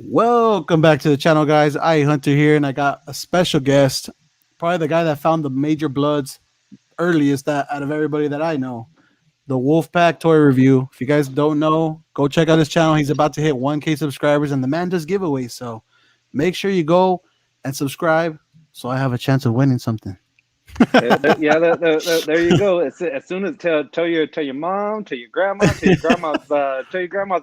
Welcome back to the channel, guys. I Hunter here, and I got a special guest, probably the guy that found the major bloods earliest out of everybody that I know. The Wolfpack toy review. If you guys don't know, go check out his channel. He's about to hit 1K subscribers, and the man does giveaways. So make sure you go and subscribe, so I have a chance of winning something. There you go. As soon as tell your mom, tell your grandma's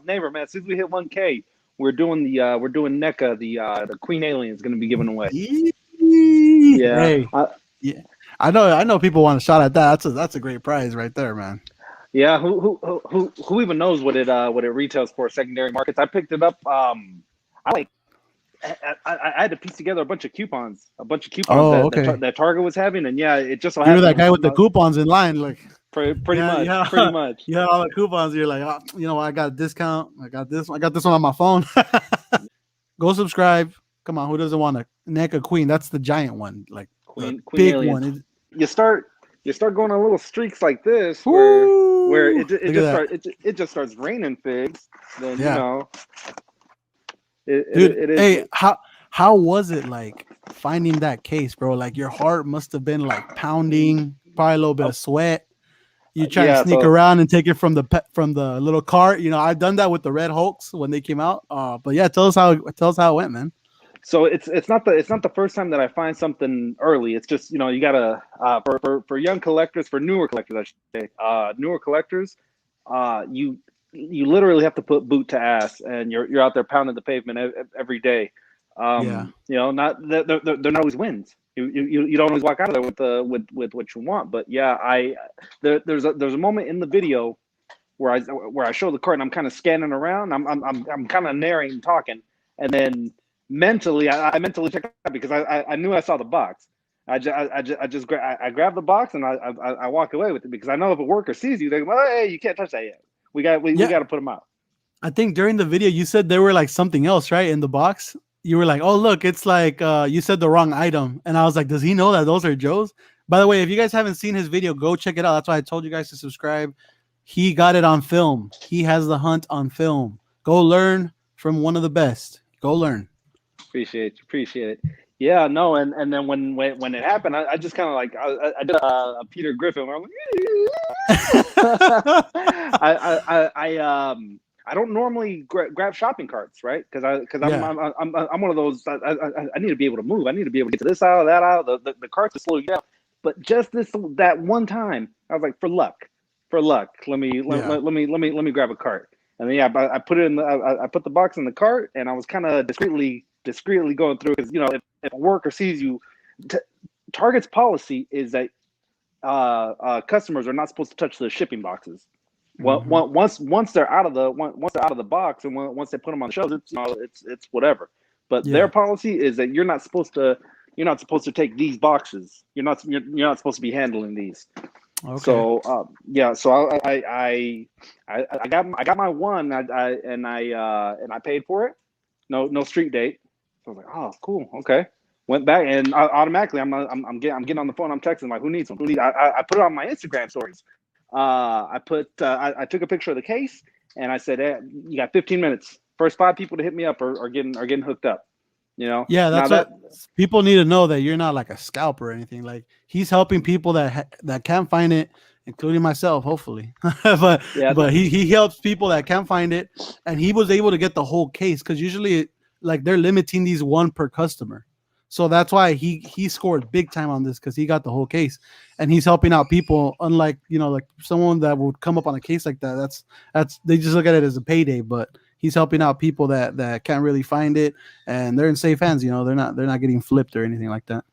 neighbor, man. As soon as we hit 1K, we're doing NECA, the Queen Alien is going to be given away. Yeah, Hey, yeah, I know. People want a shot at that. That's a great prize right there, man. yeah. Who even knows what it retails for secondary markets? I picked it up. I like. I had to piece together a bunch of coupons Oh, that okay. that Target was having, and yeah, it just so You were that happened. guy with the coupons in line, like. Pretty Yeah, much, yeah, pretty much. you had all the coupons. You're like, oh, I got a discount. I got this. I got this one on my phone. Go subscribe. Come on, who doesn't want a NECA Queen? That's the giant one, like the Queen big Alien. one. You start going on little streaks like this where Woo! it Look at just that. starts raining figs. Then Yeah, it, dude. it, it is. Hey, how was it like finding that case, bro? Like your heart must have been like pounding, probably a little bit uh, of sweat. You try and yeah. sneak So around and take it from the little cart. I've done that with the Red Hulks when they came out. But yeah, tell us how it went, man. it's not the first time that I find something early. It's just you gotta for young collectors, for newer collectors, I should say, newer collectors, you literally have to put boot to ass, and you're out there pounding the pavement every day. Yeah, Not they're not always wins. You don't always walk out of there with what you want. But yeah, there's a moment in the video where I show the card and I'm kind of scanning around. I'm kind of narrating, talking, and then mentally I mentally checked out because I knew I saw the box. I grab the box and I walk away with it because I know if a worker sees you, they go, well, hey, you can't touch that yet. We yeah. got to put them out. I think during the video you said there were like something else, right? In the box. You were like, "Oh, look, it's like you said the wrong item." And I was like, "Does he know that those are Joe's?" By the way, if you guys haven't seen his video, go check it out. That's why I told you guys to subscribe. He got it on film. He has the hunt on film. Go learn from one of the best. Go learn. Appreciate it. Yeah, no, and then when it happened, I just kind of like I did a Peter Griffin where I'm like, I don't normally grab shopping carts, right? Because Yeah. I'm one of those. I need to be able to move. I need to be able to get to this aisle, that aisle. The carts are slow you down. But just that one time, I was like, for luck, Yeah. let me grab a cart. And then yeah, I put it in I put the box in the cart, and I was kind of discreetly going through because if a worker sees you, t- Target's policy is that customers are not supposed to touch the shipping boxes. Well, Hmm. once they're out of the box, and once they put them on the shelves, it's whatever. But their Yeah. policy is that you're not supposed to take these boxes. You're not supposed to be handling these. Okay. So yeah, so I got my one, and I paid for it. No street date. So I was like, oh, cool, okay. Went back and automatically I'm getting on the phone. I'm texting like, who needs them? I put it on my Instagram stories. I took a picture of the case and I said, hey, you got 15 minutes. First 5 people to hit me up are getting hooked up. Yeah, Now that's that what people need to know, that you're not like a scalp or anything. Like he's helping people that can't find it, including myself, hopefully. but yeah but he helps people that can't find it, and he was able to get the whole case because usually like they're limiting these one per customer. So that's why he scored big time on this, because he got the whole case, and he's helping out people. Unlike like someone that would come up on a case like that, that's they just look at it as a payday. But he's helping out people that can't really find it, and they're in safe hands. They're not getting flipped or anything like that.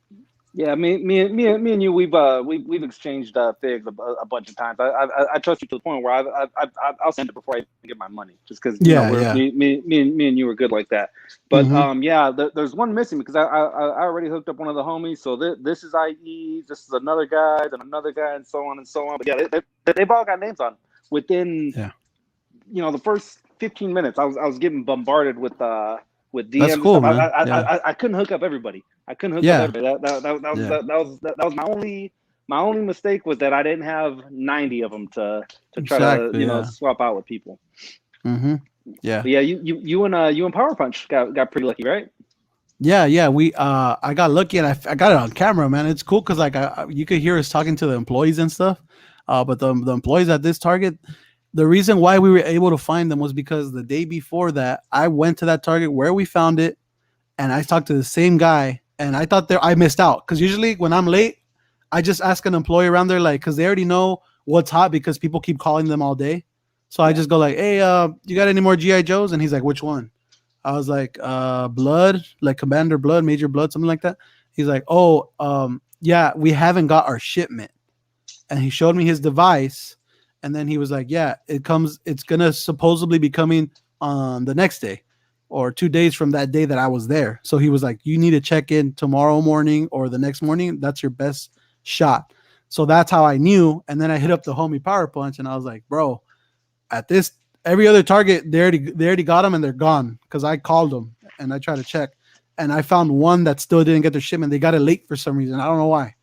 Yeah, me and you, we've exchanged figs a bunch of times. I trust you to the point where I'll send it before I even get my money, just because Yeah, we're yeah. me and you were good like that. But Hmm. yeah, there's one missing because I already hooked up one of the homies. So this is IE, this is another guy, then another guy, and so on and so on. But yeah, they've all got names on within Yeah, the first 15 minutes. I was getting bombarded with that's DMs and cool, stuff. man. Yeah, I couldn't hook up everybody. I couldn't hook up yeah, everybody. yeah. That was my only mistake, was that I didn't have 90 of them to try to Exactly. Yeah. swap out with people. Hmm. Yeah. But yeah, you and Power Punch got pretty lucky, right? Yeah. We I got lucky and I got it on camera, man. It's cool because like you could hear us talking to the employees and stuff. But the employees at this Target, the reason why we were able to find them was because the day before that, I went to that Target where we found it, and I talked to the same guy, and I thought I missed out because usually when I'm late, I just ask an employee around there like because they already know what's hot because people keep calling them all day. So I Yeah. just go like, hey, you got any more GI Joes? And he's like, which one? I was like, Blood, like Commander Blood, Major Blood, something like that. He's like, oh, yeah, we haven't got our shipment. And he showed me his device, and then he was like, yeah, it's gonna supposedly be coming on the next day or 2 days from that day that I was there. So he was like, you need to check in tomorrow morning or the next morning. That's your best shot. So that's how I knew. And then I hit up the homie Power Punch, and I was like, bro, at this every other Target they already got them and they're gone because I called them and I tried to check, and I found one that still didn't get their shipment. They got it late for some reason. I don't know why,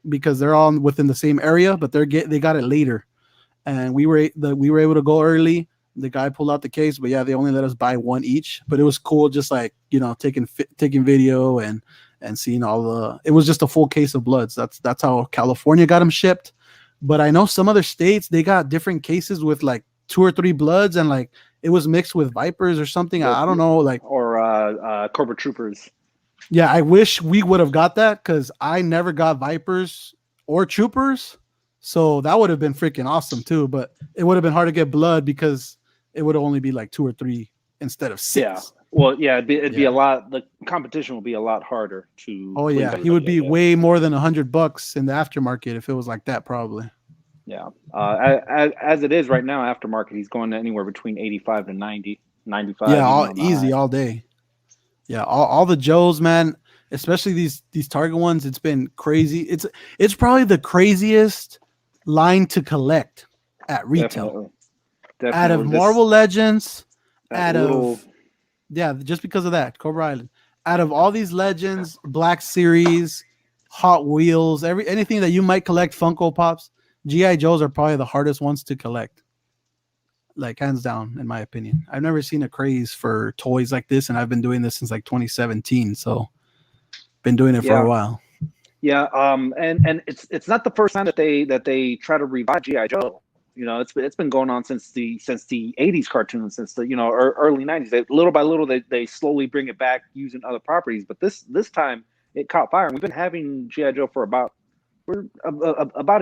because they're all within the same area, but they got it later, and we were able to go early. The guy pulled out the case, but yeah, they only let us buy one each. But it was cool, just like taking video and seeing all the. It was just a full case of Bloods. That's how California got them shipped. But I know some other states they got different cases with like 2 or 3 Bloods, and like it was mixed with Vipers or something. I don't know, like or Cobra Troopers. yeah, I wish we would have got that because I never got Vipers or Troopers. So that would have been freaking awesome too. But it would have been hard to get Blood because it would only be like 2 or 3 instead of 6. Yeah. Well, yeah, it'd be Yeah. a lot. The competition will be a lot harder to. Oh please yeah, he would everybody, I be guess. way more than $100 in the aftermarket if it was like that, probably. Yeah. As it is right now, aftermarket, he's going anywhere between 85 to 90, 95, Yeah, even all on the easy high. all day. Yeah, all the Joes, man, especially these Target ones. It's been crazy. It's probably the craziest line to collect at retail. Definitely. Out of Definitely. Marvel Legends, That out little. of yeah, just because of that, Cobra Island. Out of all these Legends, Black Series, Hot Wheels, anything that you might collect, Funko Pops, GI Joes are probably the hardest ones to collect. Like hands down, in my opinion. I've never seen a craze for toys like this, and I've been doing this since like 2017. So been doing it for a Yeah. while. Yeah. And it's not the first time that they try to revive GI Joe. You know, it's been going on since the 80s cartoons, since the early 90s. Little by little they slowly bring it back using other properties. But this time it caught fire. And we've been having GI Joe for about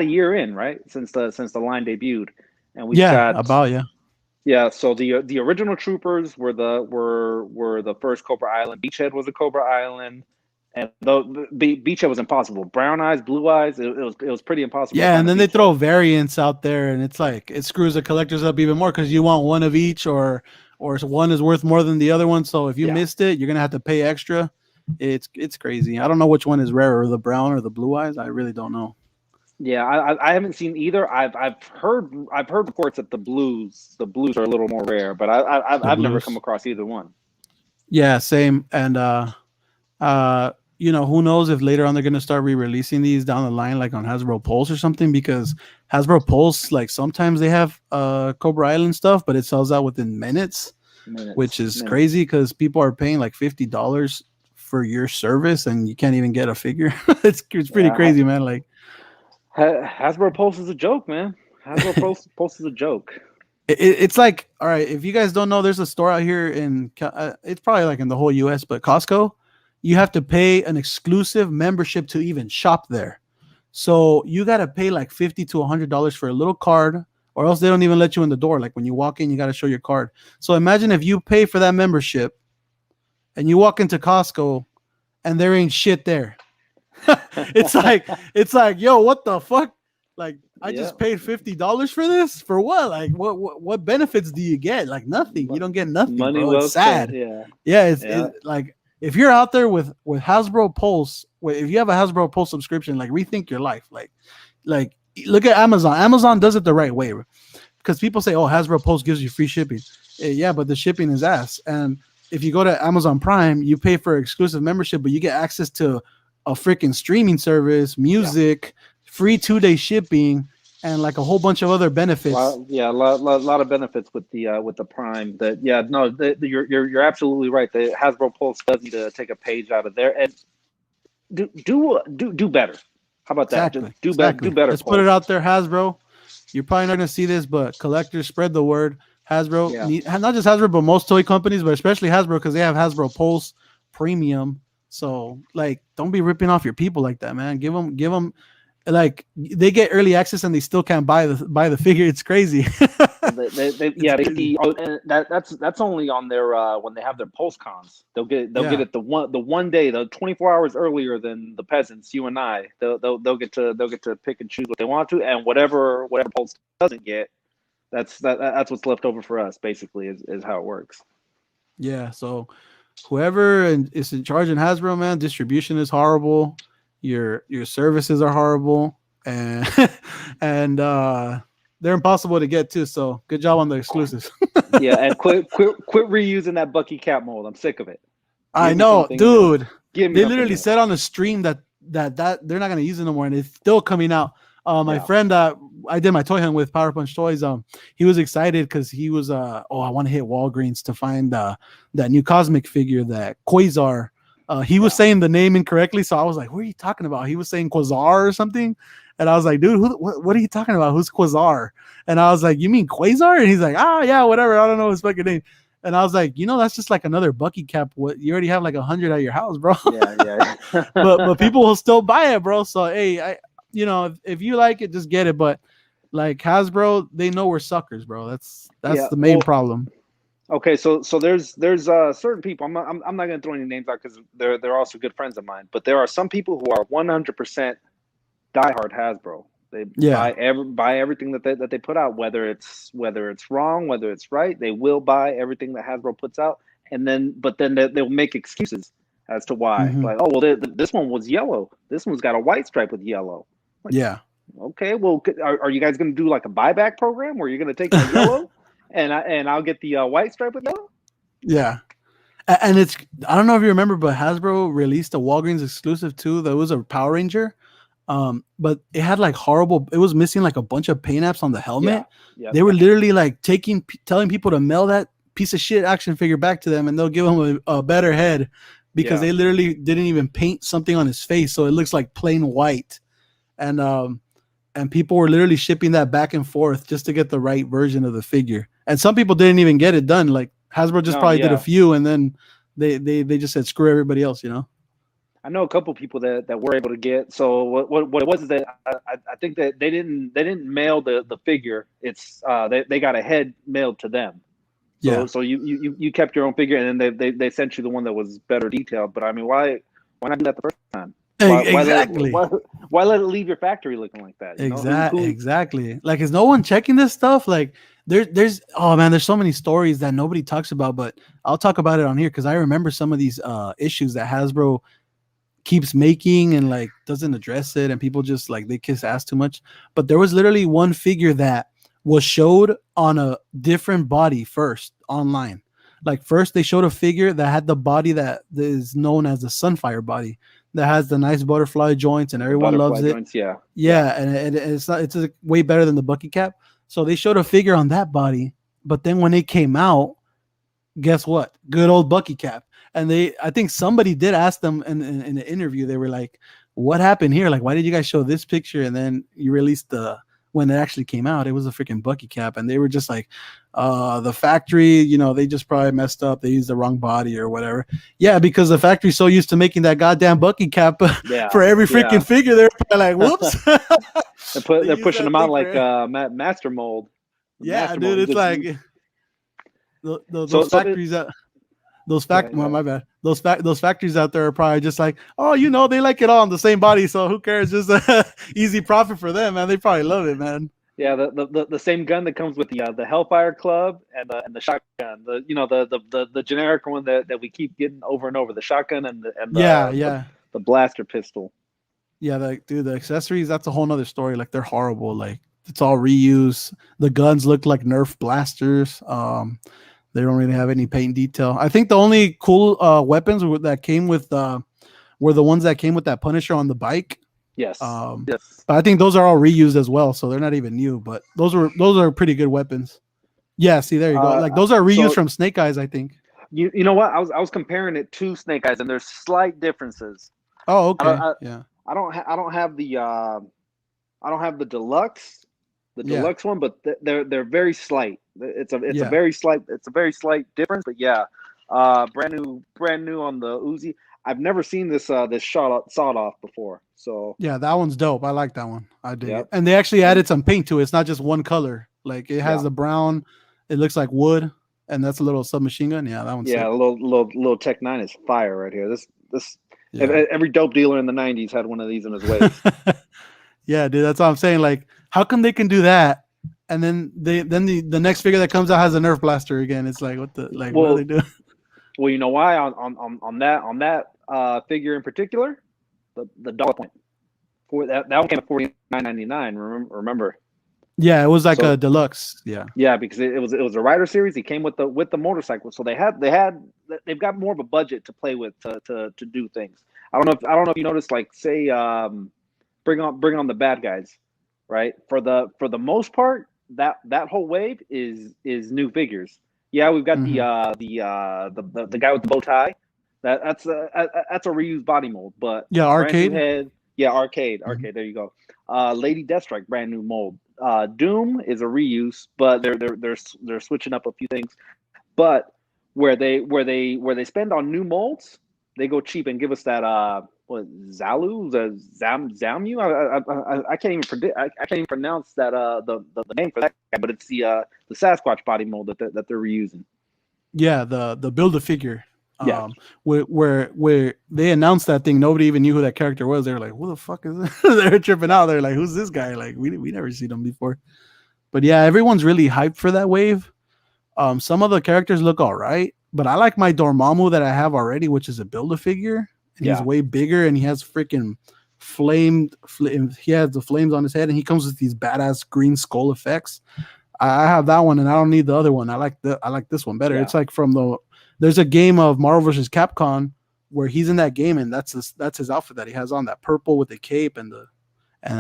a year in, right? Since the line debuted, and we've Yeah, got. about yeah. Yeah, so the original Troopers were the first Cobra Island. Beachhead was a Cobra Island, and though Beachhead was impossible. Brown eyes, blue eyes, it was pretty impossible to Yeah, and find a then they Beachhead. throw variants out there, and it's like it screws the collectors up even more because you want one of each, or one is worth more than the other one. So if you Yeah, missed it, you're gonna have to pay extra. It's crazy. I don't know which one is rarer, the brown or the blue eyes. I really don't know. yeah. I haven't seen either. I've heard reports that the blues are a little more rare, but The I've never come blues. across either one. Yeah, same. And who knows if later on they're gonna start re-releasing these down the line, like on Hasbro Pulse or something, because Hasbro Pulse, like sometimes they have Cobra Island stuff, but it sells out within minutes, which is Minutes. crazy because people are paying like $50 for your service and you can't even get a figure. It's pretty Yeah, crazy, man. Like Hasbro Pulse is a joke, man. Hasbro Pulse is a joke. it's like, all right, if you guys don't know, there's a store out here it's probably like in the whole US, but Costco, you have to pay an exclusive membership to even shop there. So you got to pay like $50 to $100 for a little card, or else they don't even let you in the door. Like when you walk in, you got to show your card. So imagine if you pay for that membership and you walk into Costco and there ain't shit there. it's like, yo, what the fuck? Like I Yeah, just paid $50 for this for what? Like what benefits do you get? Like nothing. You don't get nothing, money bro. It's well spent. sad. Yeah, Yeah, yeah. it's like if you're out there with Hasbro Pulse, if you have a Hasbro Pulse subscription, like rethink your life. Like look at Amazon. Amazon does it the right way, because people say, "Oh, Hasbro Pulse gives you free shipping." Yeah, but the shipping is ass. And if you go to Amazon Prime, you pay for exclusive membership, but you get access to a freaking streaming service, Yeah. music, free 2-day shipping, and like a whole bunch of other benefits. Lot of benefits with the Prime. That no, you're absolutely right. The Hasbro Pulse does need to take a page out of there and do better. How about that? Just Exactly, do exactly. better, Let's put it Pulse. out there, Hasbro. You're probably not gonna see this, but collectors spread the word. Hasbro, Yeah. not just Hasbro, but most toy companies, but especially Hasbro because they have Hasbro Pulse Premium. So like, don't be ripping off your people like that, man. Give them, like they get early access and they still can't buy the figure. It's crazy. It's They get crazy. and that's only on their when they have their pulse cons. They'll get Yeah, it the one day, the 24 hours earlier than the peasants, you and I. They'll get to pick and choose what they want to, and whatever pulse doesn't get, that's what's left over for us. Basically, is how it works. yeah. So whoever is in charge in Hasbro, man, distribution is horrible. Your services are horrible, and and they're impossible to get to. So good job on the exclusives. Yeah, and quit reusing that Bucky Cap mold. I'm sick of it. I Give me know, something new. dude. Give me They something literally new. said on the stream that they're not gonna use it no more, and it's still coming out. My Yeah. friend I did my toy hunt with Power Punch Toys. He was excited because he was I want to hit Walgreens to find that new cosmic figure, that Quasar. He was saying the name incorrectly, so I was like, "What are you talking about?" He was saying Quasar or something, and I was like, "Dude, what are you talking about? Who's Quasar?" And I was like, "You mean Quasar?" And he's like, "Ah, yeah, whatever. I don't know his fucking name." And I was like, that's just like another Bucky Cap. What, you already have like 100 at your house, bro. Yeah. but people will still buy it, bro. So hey, if you like it, just get it. But like Hasbro, they know we're suckers, bro. That's Yeah. the main problem. Okay, so there's certain people. I'm not gonna throw any names out because they're also good friends of mine. But there are some people who are 100% diehard Hasbro. They Yeah. buy everything that they put out, whether it's wrong, whether it's right. They will buy everything that Hasbro puts out, and then they'll make excuses as to why. Hmm. Like, oh well, this one was yellow. This one's got a white stripe with yellow. Like, Yeah. okay, well, are you guys gonna do like a buyback program where you're gonna take my yellow, and I'll get the white stripe with yellow? Yeah. And it's, I don't know if you remember, but Hasbro released a Walgreens exclusive too. That was a Power Ranger. But it had like it was missing like a bunch of paint apps on the helmet. Yeah. They were literally like telling people to mail that piece of shit action figure back to them, and they'll give them a better head because they literally didn't even paint something on his face, so it looks like plain white. And people were literally shipping that back and forth just to get the right version of the figure. And some people didn't even get it done. Like Hasbro just probably did a few, and then they just said screw everybody else, I know a couple people that were able to get. So what it was is that I think that they didn't mail the figure. It's they got a head mailed to them. So you kept your own figure, and then they sent you the one that was better detailed. But I mean, why not do that the first time? Exactly. Why let it leave your factory looking like that? Exactly. Like, is no one checking this stuff? Like, there's oh man, there's so many stories that nobody talks about, but I'll talk about it on here because I remember some of these issues that Hasbro keeps making and like doesn't address it, and people just like they kiss ass too much. But there was literally one figure that was showed on a different body first online. Like first they showed a figure that had the body that is known as the Sunfire body, that has the nice butterfly joints and everyone loves it. Joints, and it's way better than the Bucky Cap. So they showed a figure on that body, but then when it came out, guess what? Good old Bucky Cap. And I think somebody did ask them in the interview. They were like, "What happened here? Like, why did you guys show this picture and then you released when it actually came out, it was a freaking Bucky Cap?" And they were just like, the factory, they just probably messed up. They used the wrong body or whatever. Yeah, because the factory's so used to making that goddamn Bucky Cap for every freaking figure. They're like, whoops. they're pushing them out like master mold. Master dude, mold. It's like those factories that. Those my bad. Those factories out there are probably just like, oh, they like it all on the same body, so who cares? Just easy profit for them, man. They probably love it, man. Yeah, the same gun that comes with the Hellfire Club and the shotgun, the generic one that we keep getting over and over, the shotgun and the blaster pistol. Yeah, the accessories, that's a whole nother story. Like they're horrible. Like it's all reuse. The guns look like Nerf blasters. They don't really have any paint detail. I think the only cool weapons that came with were the ones that came with that Punisher on the bike. Yes. Yes. But I think those are all reused as well, so they're not even new. But those are pretty good weapons. Yeah, see, there you go. Like those are reused So from Snake Eyes, I think. you know what? I was comparing it to Snake Eyes, and there's slight differences. Oh, I don't okay. I, Yeah. I don't have the deluxe, Yeah. one, but they're very slight. It's a Yeah. very slight difference. But yeah, brand new on the Uzi. I've never seen this sawed off before. So Yeah, that one's dope. I like that one. I dig it. yep, And they actually and added some paint to it. It's not just one color. Like it has yeah, the brown. It looks like wood, and that's a little submachine gun. Yeah, that one's yeah. sick. A little Tech 9 is fire right here. This Yeah. every dope dealer in the '90s had one of these in his waves. Yeah, dude. That's what I'm saying. Like, how come they can do that, and then the next figure that comes out has a Nerf blaster again? It's like what are they Well, doing? well, you know why on that figure in particular, the dollar point for that one came at $49.99. Remember? Yeah, it was like a So deluxe. Yeah. yeah, because it was a rider series. He came with the motorcycle, so they've got more of a budget to play with to do things. I don't know if you noticed, like, say, bring on the bad guys, right? For the most part, that whole wave is new figures. Yeah, we've got Hmm. the guy with the bow tie. That's a reused body mold, but Yeah, brand new arcade. head. Yeah, Hmm. arcade. There you go. Lady Deathstrike, brand new mold. Doom is a reuse, but they're switching up a few things. But where they spend on new molds, they go cheap and give us that what, Zalu, the Zamu. I can't even predict. I can't even pronounce that the name for that guy, but it's the Sasquatch body mold that they're reusing. Yeah, the build a figure. Yeah, Where they announced that thing, nobody even knew who that character was. They were like, "Who the fuck is this?" They're tripping out. They're like, "Who's this guy?" Like we never seen him before. But yeah, everyone's really hyped for that wave. Some of the characters look all right, but I like my Dormammu that I have already, which is a build a figure, and he's yeah, way bigger, and he has freaking he has the flames on his head, and he comes with these badass green skull effects. I have that one, and I don't need the other one. I like this one better. yeah, It's like there's a game of Marvel versus Capcom where he's in that game, and that's his outfit that he has on, that purple with the cape and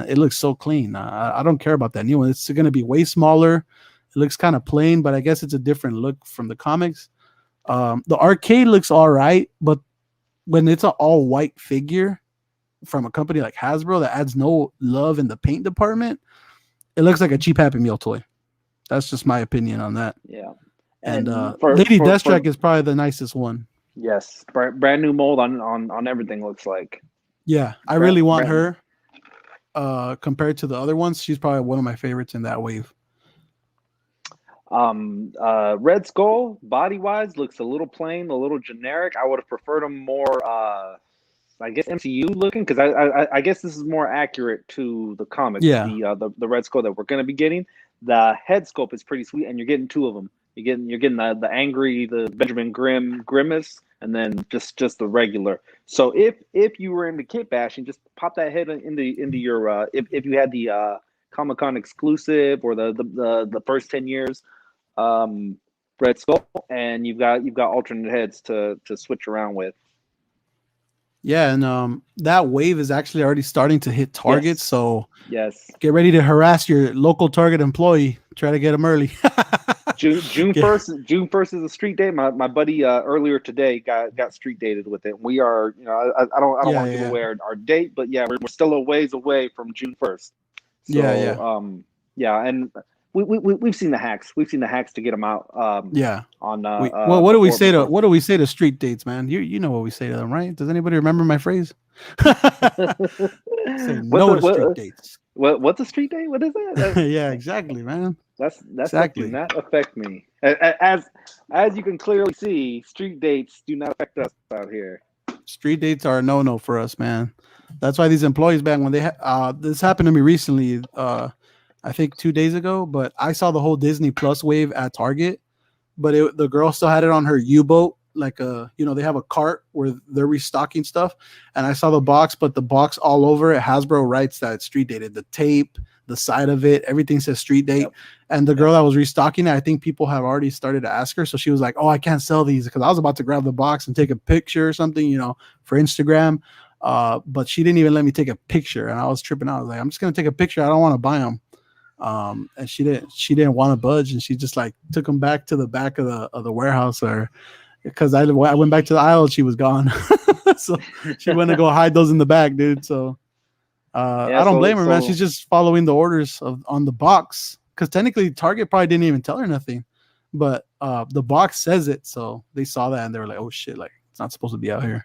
it looks so clean. I don't care about that new one. It's going to be way smaller. It looks kind of plain, but I guess it's a different look from the comics. The arcade looks all right, but when it's an all white figure from a company like Hasbro that adds no love in the paint department, it looks like a cheap Happy Meal toy. That's just my opinion on that. yeah. And And Lady for Deathstrike is probably the nicest one. yes, brand new mold on everything, looks like. Yeah, I Brand, really want brand, her. Compared to the other ones, she's probably one of my favorites in that wave. Red Skull, body wise, looks a little plain, a little generic. I would have preferred him more, I guess, MCU looking, because I guess this is more accurate to the comics. Yeah, The Red Skull that we're going to be getting, the head sculpt is pretty sweet, and you're getting two of them. You're getting the angry, the Benjamin Grimace, and then just the regular. So if you were into kit bashing, just pop that head into your if you had the Comic Con exclusive or the first 10 years Red Skull, and you've got alternate heads to switch around with. yeah, and that wave is actually already starting to hit targets. Yes, So yes. get ready to harass your local Target employee. Try to get them early. June Get- first. June 1st is a street day. My buddy earlier today got street dated with it. We are, I don't yeah, want to give yeah, away our date, but yeah, we're still a ways away from June 1st. yeah, So yeah, yeah, and we've seen the hacks. We've seen the hacks to get them out yeah. on Well, what do we say to before. what do we say to street dates, man? You know what we say to them, right? Does anybody remember my phrase? Say no to street dates. What's a street day? What is that? Yeah, exactly, man. That stuff do Exactly. not affect me. As you can clearly see, street dates do not affect us out here. Street dates are a no-no for us, man. That's why these employees back when this happened to me recently, I think 2 days ago, but I saw the whole Disney Plus wave at Target, but the girl still had it on her U-boat, like they have a cart where they're restocking stuff, and I saw the box, but the box all over it, Hasbro writes that it's street dated. The tape, the side of it, everything says street date. Yep. And the girl that was restocking it, I think people have already started to ask her, so she was like, "Oh, I can't sell these," because I was about to grab the box and take a picture or something, for Instagram. But she didn't even let me take a picture, and I was tripping out. I was like, I'm just gonna take a picture. I don't want to buy them. And she didn't want to budge, and she just like took them back to the back of the warehouse, or because I went back to the aisle, she was gone. So she went to go hide those in the back, dude. So I don't blame her, man. She's just following the orders on the box, because technically Target probably didn't even tell her nothing, but the box says it, so they saw that and they were like, oh shit, like it's not supposed to be out here.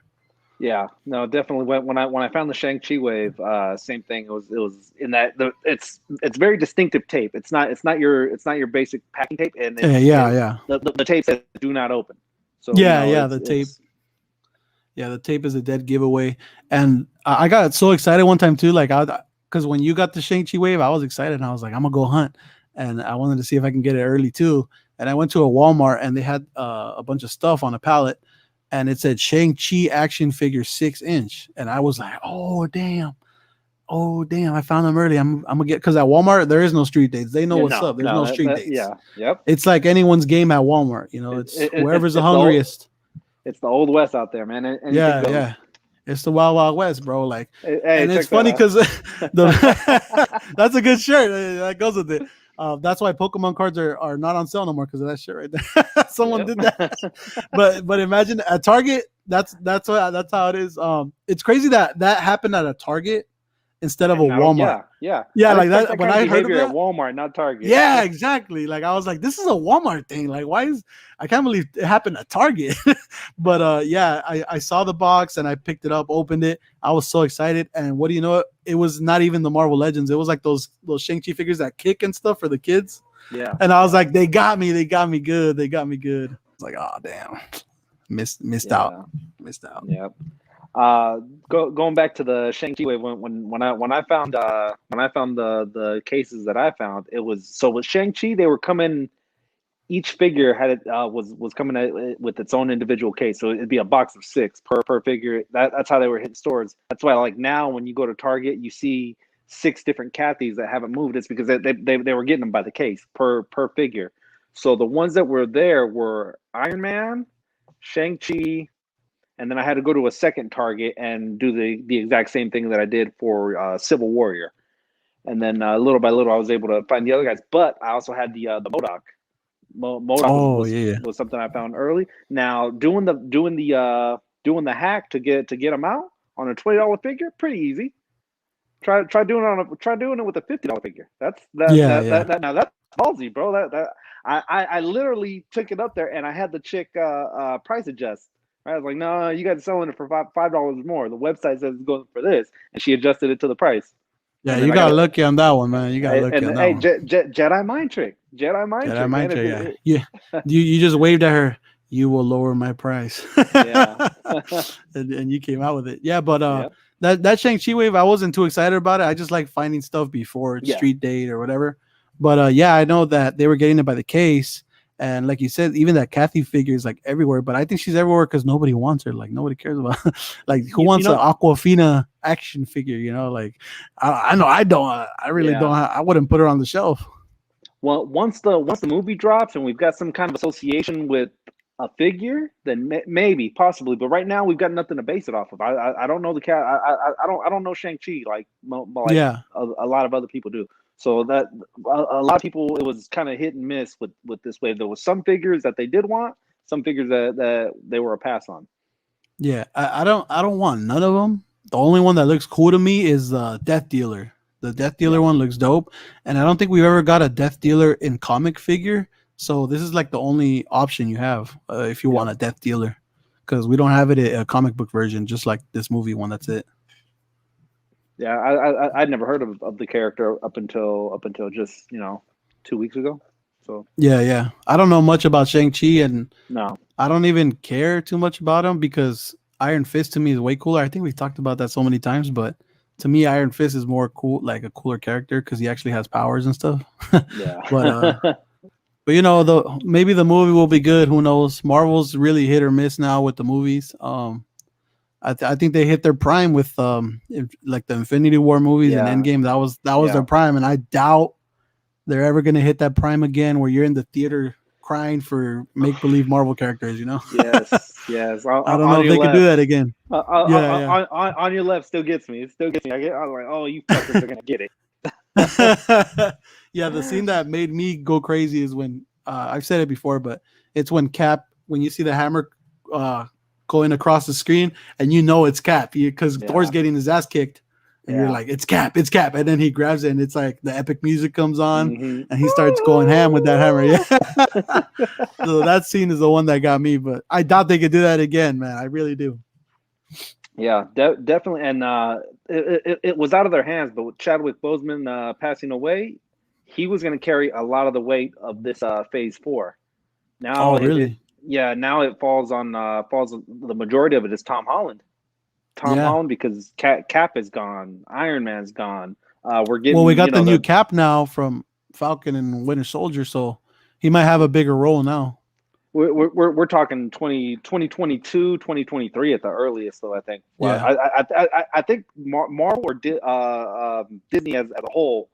Yeah, no, definitely. When I found the Shang-Chi wave, same thing. It was in that it's very distinctive tape. It's not your basic packing tape, and the tape says do not open. So the tape. Yeah, the tape is a dead giveaway, and I got so excited one time too, like because when you got the Shang-Chi wave, I was excited and I was like, I'm gonna go hunt, and I wanted to see if I can get it early too. And I went to a Walmart and they had a bunch of stuff on a pallet. And it said Shang-Chi action figure 6-inch. And I was like, oh, damn, I found them early. I'm going to get, because at Walmart, there is no street dates. They know what's up. There's no street dates. Yeah. Yep. It's like anyone's game at Walmart. You know, it's whoever's the hungriest. It's the Old West out there, man. Yeah. It's the Wild Wild West, bro. Like, and it's funny because that's a good shirt. That goes with it. That's why Pokemon cards are not on sale no more, because of that shit right there. Someone did that. but imagine at Target, that's how it is. It's crazy that happened at a Target instead of a Walmart. Yeah. Like that. When I heard of that, at Walmart, not Target. Yeah, exactly. Like I was like, this is a Walmart thing. Like, I can't believe it happened at Target. But I saw the box and I picked it up, opened it. I was so excited. And what do you know? It was not even the Marvel Legends. It was like those Shang-Chi figures that kick and stuff for the kids. Yeah. And I was like, they got me good. I was like, oh damn. Missed out. Yep. Going back to the Shang-Chi wave, when I found the cases that I found, it was so with Shang-Chi, they were coming. Each figure had was coming with its own individual case, so it'd be a box of 6 per figure. That's how they were hitting stores. That's why, like now, when you go to Target, you see 6 different Cathys that haven't moved. It's because they were getting them by the case per figure. So the ones that were there were Iron Man, Shang-Chi, and then I had to go to a second Target and do the exact same thing that I did for Civil Warrior. And then little by little, I was able to find the other guys. But I also had the MODOK. MODOK was something I found early. Now doing the hack to get them out on a $20 figure, pretty easy. Try doing it with a $50 figure. Now that's ballsy, bro. I literally took it up there and I had the chick price adjust. I was like, no, you guys are selling it for $5 more. The website says it's going for this, and she adjusted it to the price. Yeah, you got lucky on that one, man. You got lucky on that one. Jedi mind trick. Jedi mind trick. Yeah. You just waved at her. You will lower my price. Yeah. and you came out with it. Yeah, but that Shang-Chi wave, I wasn't too excited about it. I just like finding stuff before it's street date or whatever. But I know that they were getting it by the case. And like you said, even that Cathy figure is like everywhere, but I think she's everywhere because nobody wants her. Like nobody cares about like who wants an Aquafina action figure, you know? Like I know I don't. I really don't. I wouldn't put her on the shelf. Well, once the movie drops and we've got some kind of association with a figure, then maybe, possibly. But right now we've got nothing to base it off of. I don't know the cat. I don't know Shang-Chi like a lot of other people do. So that a lot of people, it was kind of hit and miss with this wave. There was some figures that they did want, some figures that they were a pass on. Yeah, I don't want none of them. The only one that looks cool to me is Death Dealer. The Death Dealer one looks dope, and I don't think we've ever got a Death Dealer in comic figure. So this is like the only option you have if you want a Death Dealer, because we don't have it in a comic book version, just like this movie one. That's it. Yeah, I'd never heard of the character up until just 2 weeks ago. So yeah, I don't know much about Shang-Chi, and no, I don't even care too much about him because Iron Fist to me is way cooler. I think we've talked about that so many times, but to me, Iron Fist is more cool, like a cooler character because he actually has powers and stuff. Yeah, but maybe the movie will be good. Who knows? Marvel's really hit or miss now with the movies. I think they hit their prime with like the Infinity War movies and Endgame. That was their prime, and I doubt they're ever gonna hit that prime again where you're in the theater crying for make believe Marvel characters. You know. Yes. I don't know On if your they could do left, that again. Yeah, on your left still gets me. It still gets me. I'm like, oh, you fuckers are gonna get it. yeah. The scene that made me go crazy is when I've said it before, but it's when Cap, when you see the hammer uh, going across the screen, and you know it's Cap because Thor's getting his ass kicked, and you're like, it's Cap, and then he grabs it, and it's like the epic music comes on, and he starts going ham with that hammer. Yeah. So that scene is the one that got me, but I doubt they could do that again, man. I really do. Yeah, definitely. And it was out of their hands, but with Chadwick Boseman passing away, he was going to carry a lot of the weight of this phase 4. Now, Oh, really? now it falls on the majority of it is Tom Holland. Yeah. Because Cap is gone, Iron Man's gone. We're getting Well, we got the new Cap now from Falcon and Winter Soldier, so he might have a bigger role now. We're talking 2022, 2023 at the earliest, though. I think. Well, Yeah. I think Marvel or Disney as a whole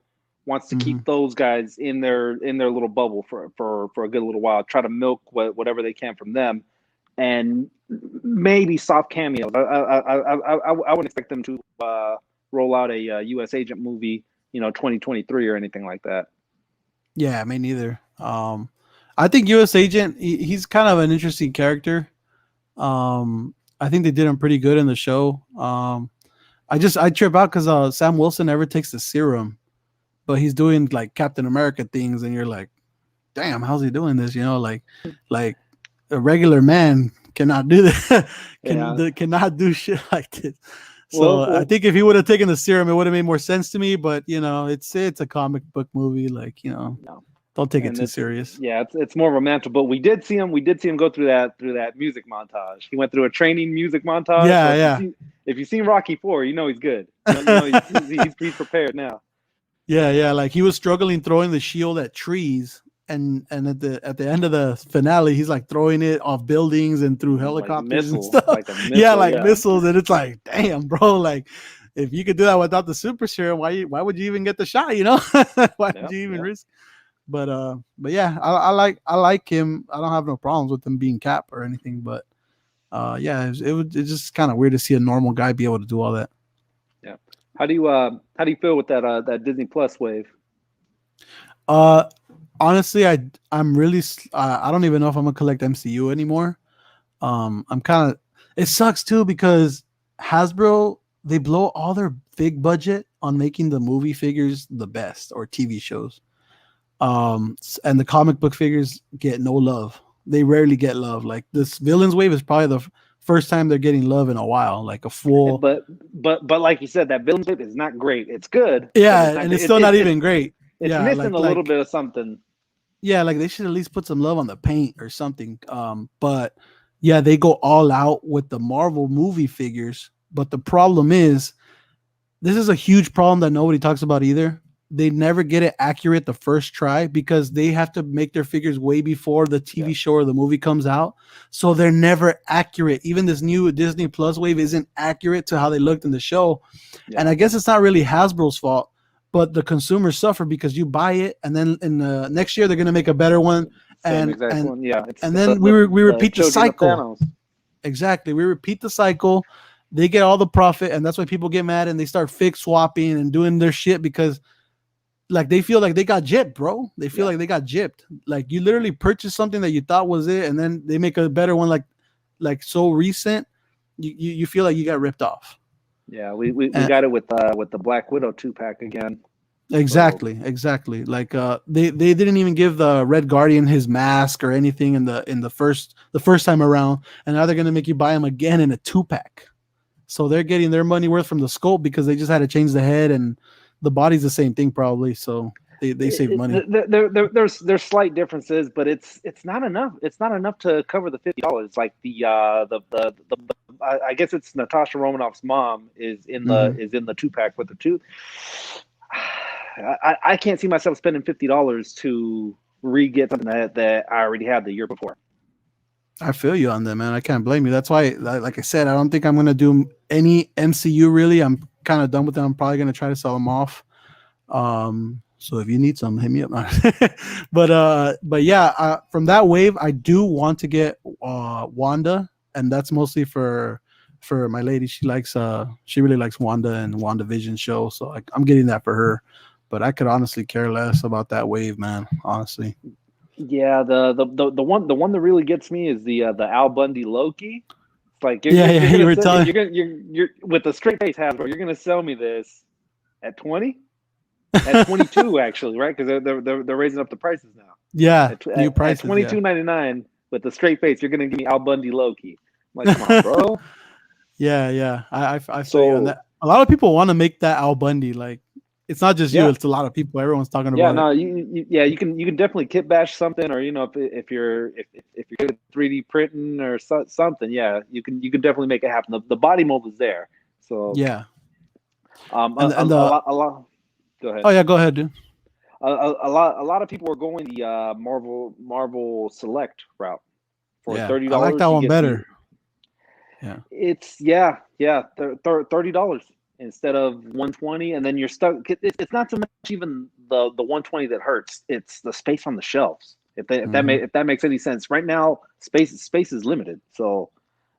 wants to keep those guys in their little bubble for a good little while. Try to milk whatever they can from them, and maybe soft cameos. I wouldn't expect them to roll out a U.S. agent movie, 2023 or anything like that. Yeah, me neither. I think U.S. Agent, he's kind of an interesting character. I think they did him pretty good in the show. I trip out because Sam Wilson never takes the serum, but he's doing like Captain America things, and you're like, damn, how's he doing this? Like a regular man cannot do that. Cannot do shit like this. So I think if he would have taken the serum, it would have made more sense to me. But it's a comic book movie, like No. Don't take it too serious. Yeah, it's more romantic. But we did see him go through that music montage. He went through a training music montage. Yeah. If you've seen Rocky 4, you know he's good. He's prepared now. Yeah. Like he was struggling throwing the shield at trees, and at the end of the finale, he's like throwing it off buildings and through helicopters and stuff. Missiles, and it's like, damn, bro, like if you could do that without the super serum, why would you even get the shot? Why would you even risk? But yeah, I like him. I don't have no problems with him being Cap or anything. But it's just kind of weird to see a normal guy be able to do all that. Yeah. How do you feel with that Disney Plus wave? Honestly, I'm really I don't even know if I'm gonna collect MCU anymore. I'm kind of, it sucks too because Hasbro, they blow all their big budget on making the movie figures the best or TV shows. And the comic book figures get no love. They rarely get love. Like this Villains wave is probably the first time they're getting love in a while, like a full. But like you said, that Villains wave is not great. It's good. Yeah, and it's still not even great. It's missing a little bit of something. Yeah, like they should at least put some love on the paint or something. But yeah, they go all out with the Marvel movie figures. But the problem is, this is a huge problem that nobody talks about either. They never get it accurate the first try because they have to make their figures way before the TV show or the movie comes out. So they're never accurate. Even this new Disney Plus wave isn't accurate to how they looked in the show. Yeah. And I guess it's not really Hasbro's fault, but the consumers suffer because you buy it and then in the next year they're going to make a better one. And then we repeat the cycle. Exactly. We repeat the cycle. They get all the profit, and that's why people get mad and they start fig swapping and doing their shit because like they feel like they got gypped, bro. They feel like they got gypped. Like you literally purchased something that you thought was it, and then they make a better one like so recent. You feel like you got ripped off. Yeah, we got it with the Black Widow 2-pack again. Exactly. Like they didn't even give the Red Guardian his mask or anything in the first time around, and now they're gonna make you buy him again in a 2-pack. So they're getting their money worth from the sculpt because they just had to change the head, and the body's the same thing probably. So they save money. There's slight differences, but it's not enough. It's not enough to cover the $50. Like the I guess it's Natasha Romanoff's mom is in the 2-pack with the two. I can't see myself spending $50 to re-get something that I already had the year before. I feel you on that, man. I can't blame you. That's why, like I said, I don't think I'm going to do any MCU really. I'm kind of done with them. I'm probably going to try to sell them off. So if you need some, hit me up. But yeah, from that wave, I do want to get Wanda, and that's mostly for my lady. She really likes Wanda and WandaVision show, so I'm getting that for her. But I could honestly care less about that wave, man. Honestly. Yeah, the one that really gets me is the Al Bundy Loki. It's like Yeah, you're you gonna were sell, telling. you're with a straight face Hasbro. You're gonna sell me this at 20, at 22 actually, right? Because they're raising up the prices now. Yeah, At, new at, at prices. Yeah. 22.99 with a straight face, you're gonna give me Al Bundy Loki. I'm like, come on, bro. Yeah. I feel you on So that. A lot of people want to make that Al Bundy. Like, it's not just you; yeah, it's a lot of people. Everyone's talking yeah, about it. no, you can definitely kit bash something, or if you're good at 3D printing or something, yeah, you can definitely make it happen. The body mold is there, so Yeah, a and the lot. Go oh ahead. yeah, go ahead, dude. A lot of people are going the Marvel Select route. For Yeah, I like that $30, you one get better. Yeah, it's $30 instead of 120, and then you're stuck. It's not so much even the 120 that hurts. It's the space on the shelves. mm-hmm. If that makes any sense. Right now, space is limited. So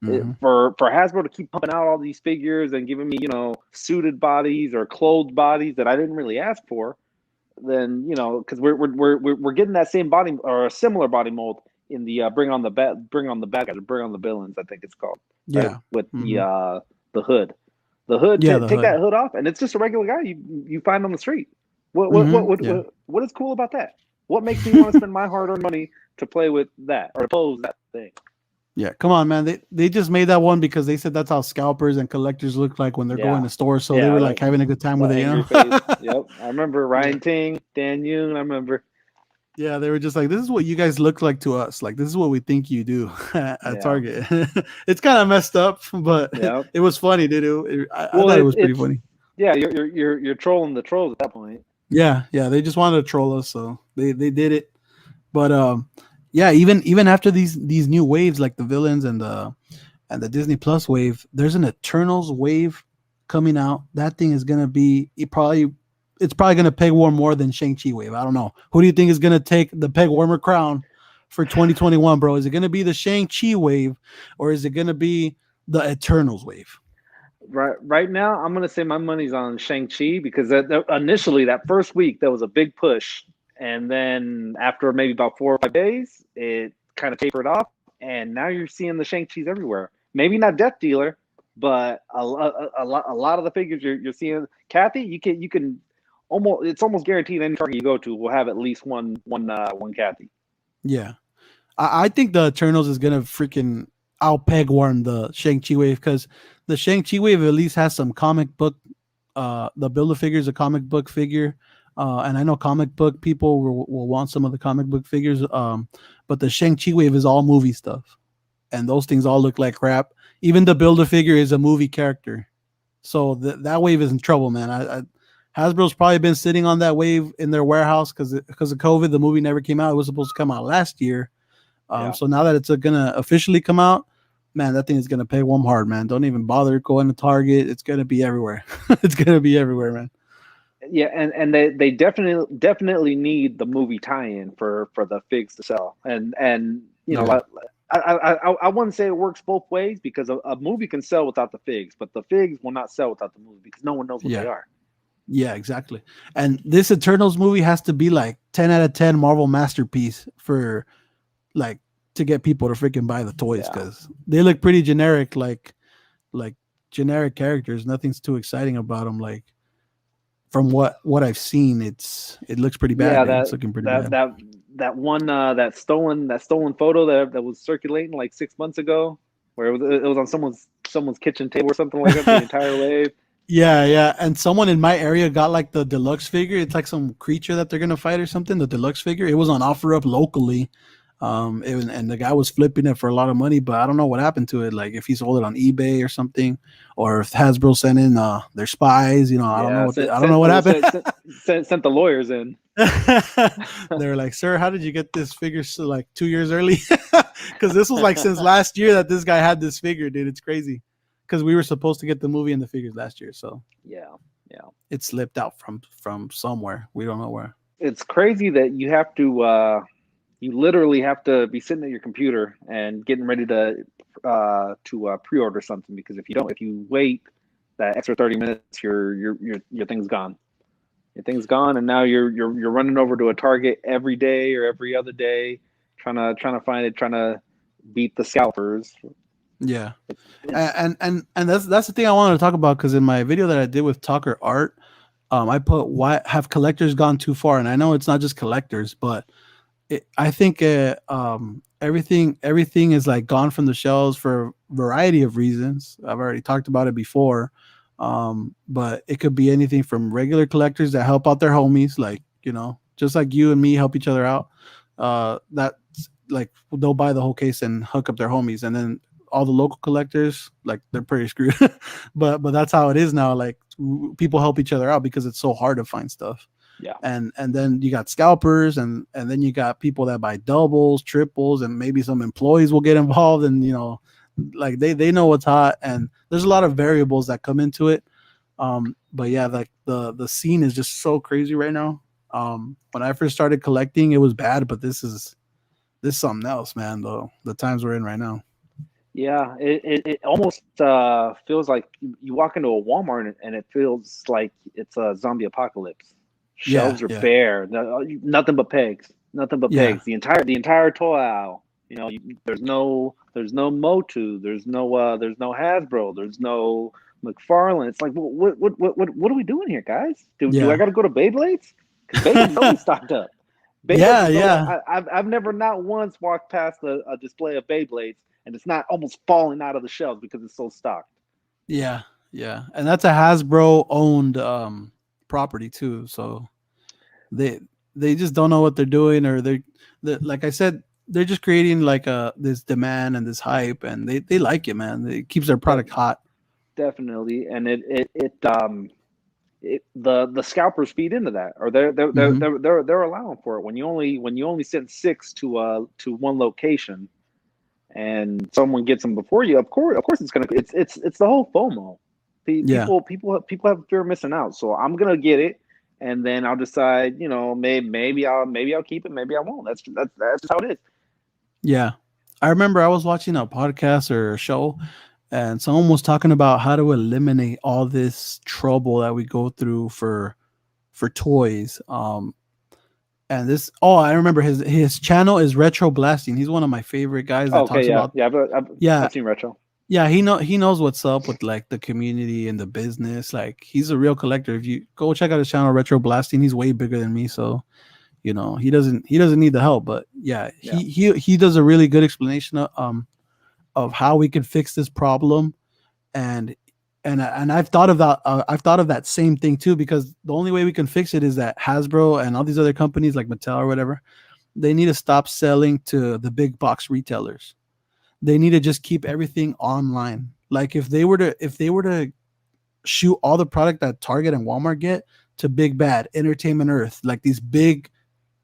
Mm-hmm. for Hasbro to keep pumping out all these figures and giving me suited bodies or clothed bodies that I didn't really ask for, then because we're getting that same body or a similar body mold in the bring on the bad guys, or bring on the villains, I think it's called, right? Yeah, With mm-hmm. the hood, Yeah, the take hood. that hood off, and it's just a regular guy you find on the street. Mm-hmm. Yeah, What is cool about that? What makes me want to spend my hard-earned money to play with that or pose that thing? yeah. Come on, man. They just made that one because they said that's how scalpers and collectors look like when they're going Yeah, to stores. So they yeah, were like having a good time the with it, you angry know. face. Yep, I remember Yeah. Ryan Ting, Dan Yoon. I remember. Yeah, they were just like, this is what you guys look like to us. Like, this is what we think you do at Yeah, Target. It's kind of messed up, but yeah. it was funny, dude. I Well, thought it was pretty it's funny. yeah. You're trolling the trolls at that point. Yeah. They just wanted to troll us, so they did it. But yeah, even after these new waves, like the villains and the Disney Plus wave, there's an Eternals wave coming out. That thing is gonna be it's probably gonna peg warm more than Shang-Chi wave. I don't know. Who do you think is gonna take the peg warmer crown for 2021, bro? Is it gonna be the Shang-Chi wave or is it gonna be the Eternals wave? Right now, I'm gonna say my money's on Shang-Chi because initially that first week there was a big push, and then after maybe about 4 or 5 days, it kind of tapered off, and now you're seeing the Shang-Chis everywhere. Maybe not Death Dealer, but a lot of the figures you're seeing. Kathy, you can almost guaranteed any Target you go to will have at least one Kathy. Yeah. I think the Eternals is gonna freaking out peg warm the Shang-Chi wave because the Shang-Chi wave at least has some comic book. The Build a Figure is a comic book figure, and I know comic book people will want some of the comic book figures. But the Shang-Chi wave is all movie stuff, and those things all look like crap. Even the Build a Figure is a movie character, so that wave is in trouble, man. Hasbro's probably been sitting on that wave in their warehouse because of COVID. The movie never came out. It was supposed to come out last year. Yeah. So now that it's gonna officially come out, man, that thing is gonna pay one hard, man. Don't even bother going to Target. It's gonna be everywhere. It's gonna be everywhere, man. Yeah, and they definitely need the movie tie-in for the figs to sell, and Yeah, I wouldn't say it works both ways because a movie can sell without the figs, but the figs will not sell without the movie because no one knows what yeah, they are. yeah, exactly. And this Eternals movie has to be like 10 out of 10 Marvel masterpiece for like to get people to freaking buy the toys Yeah, because they look pretty generic, like generic characters. Nothing's too exciting about them. Like from what I've seen, it looks pretty bad, yeah. dude. It's looking pretty bad. That stolen photo that was circulating like 6 months ago, where it was on someone's kitchen table or something like that. The entire wave. Yeah. And someone in my area got like the deluxe figure. It's like some creature that they're gonna fight or something. The deluxe figure. It was on offer up locally. And the guy was flipping it for a lot of money, but I don't know what happened to it. Like if he sold it on eBay or something, or if Hasbro sent in their spies. I don't know Yeah, I don't know what happened. sent the lawyers in. They were like, "Sir, how did you get this figure like 2 years early?" Because this was like since last year that this guy had this figure, dude. It's crazy. Because we were supposed to get the movie and the figures last year. So Yeah, Yeah. It slipped out from somewhere. We don't know where. It's crazy that you have to you literally have to be sitting at your computer and getting ready to pre-order something, because if you wait that extra 30 minutes, your thing's gone. Your thing's gone, and now you're running over to a Target every day or every other day, trying to find it, trying to beat the scalpers. Yeah, It's and that's the thing I wanted to talk about, because in my video that I did with Talker Art, I put, why have collectors gone too far? And I know it's not just collectors, but I think everything is like gone from the shelves for a variety of reasons. I've already talked about it before, but it could be anything from regular collectors that help out their homies, like, just like you and me help each other out. That's like, they'll buy the whole case and hook up their homies, and then all the local collectors, like, they're pretty screwed. but that's how it is now. Like, people help each other out because it's so hard to find stuff. yeah. And then you got scalpers, and then you got people that buy doubles, triples, and maybe some employees will get involved, and like they know what's hot, and there's a lot of variables that come into it. But yeah, like the scene is just so crazy right now. When I first started collecting, it was bad, but this is something else, man. Though the times we're in right now. Yeah, it almost feels like you walk into a Walmart and it feels like it's a zombie apocalypse. Shelves are Yeah. bare, nothing but pegs, nothing but Yeah. pegs. The entire toy aisle. There's no Motu, there's no Hasbro, there's no McFarlane. It's like, what are we doing here, guys? Do I got to go to Beyblades? Because Beyblades always stocked up. I've never not once walked past a display of Beyblades and it's not almost falling out of the shelves because it's so stocked. Yeah, and that's a Hasbro owned property too. So they just don't know what they're doing, or they like I said, they're just creating like this demand and this hype, and they like it, man. It keeps their product hot. Definitely, and the scalpers feed into that, or they're allowing for it when you only send 6 to one location, and someone gets them before you. Of course, it's the whole FOMO. People have fear of missing out, so I'm gonna get it, and then I'll decide, maybe I'll keep it, maybe I won't. That's how it is. Yeah, I remember I was watching a podcast or a show, and someone was talking about how to eliminate all this trouble that we go through for toys. And this, I remember his channel is Retro Blasting. He's one of my favorite guys that talks about. I've seen Retro. Yeah, he knows what's up with like the community and the business. Like, he's a real collector. If you go check out his channel, Retro Blasting, he's way bigger than me, so he doesn't need the help. But he does a really good explanation of how we can fix this problem, and I've thought of that. I've thought of that same thing too, because the only way we can fix it is that Hasbro and all these other companies like Mattel or whatever, they need to stop selling to the big box retailers. They need to just keep everything online. Like, if they were to shoot all the product that Target and Walmart get to Big Bad, Entertainment Earth, like these big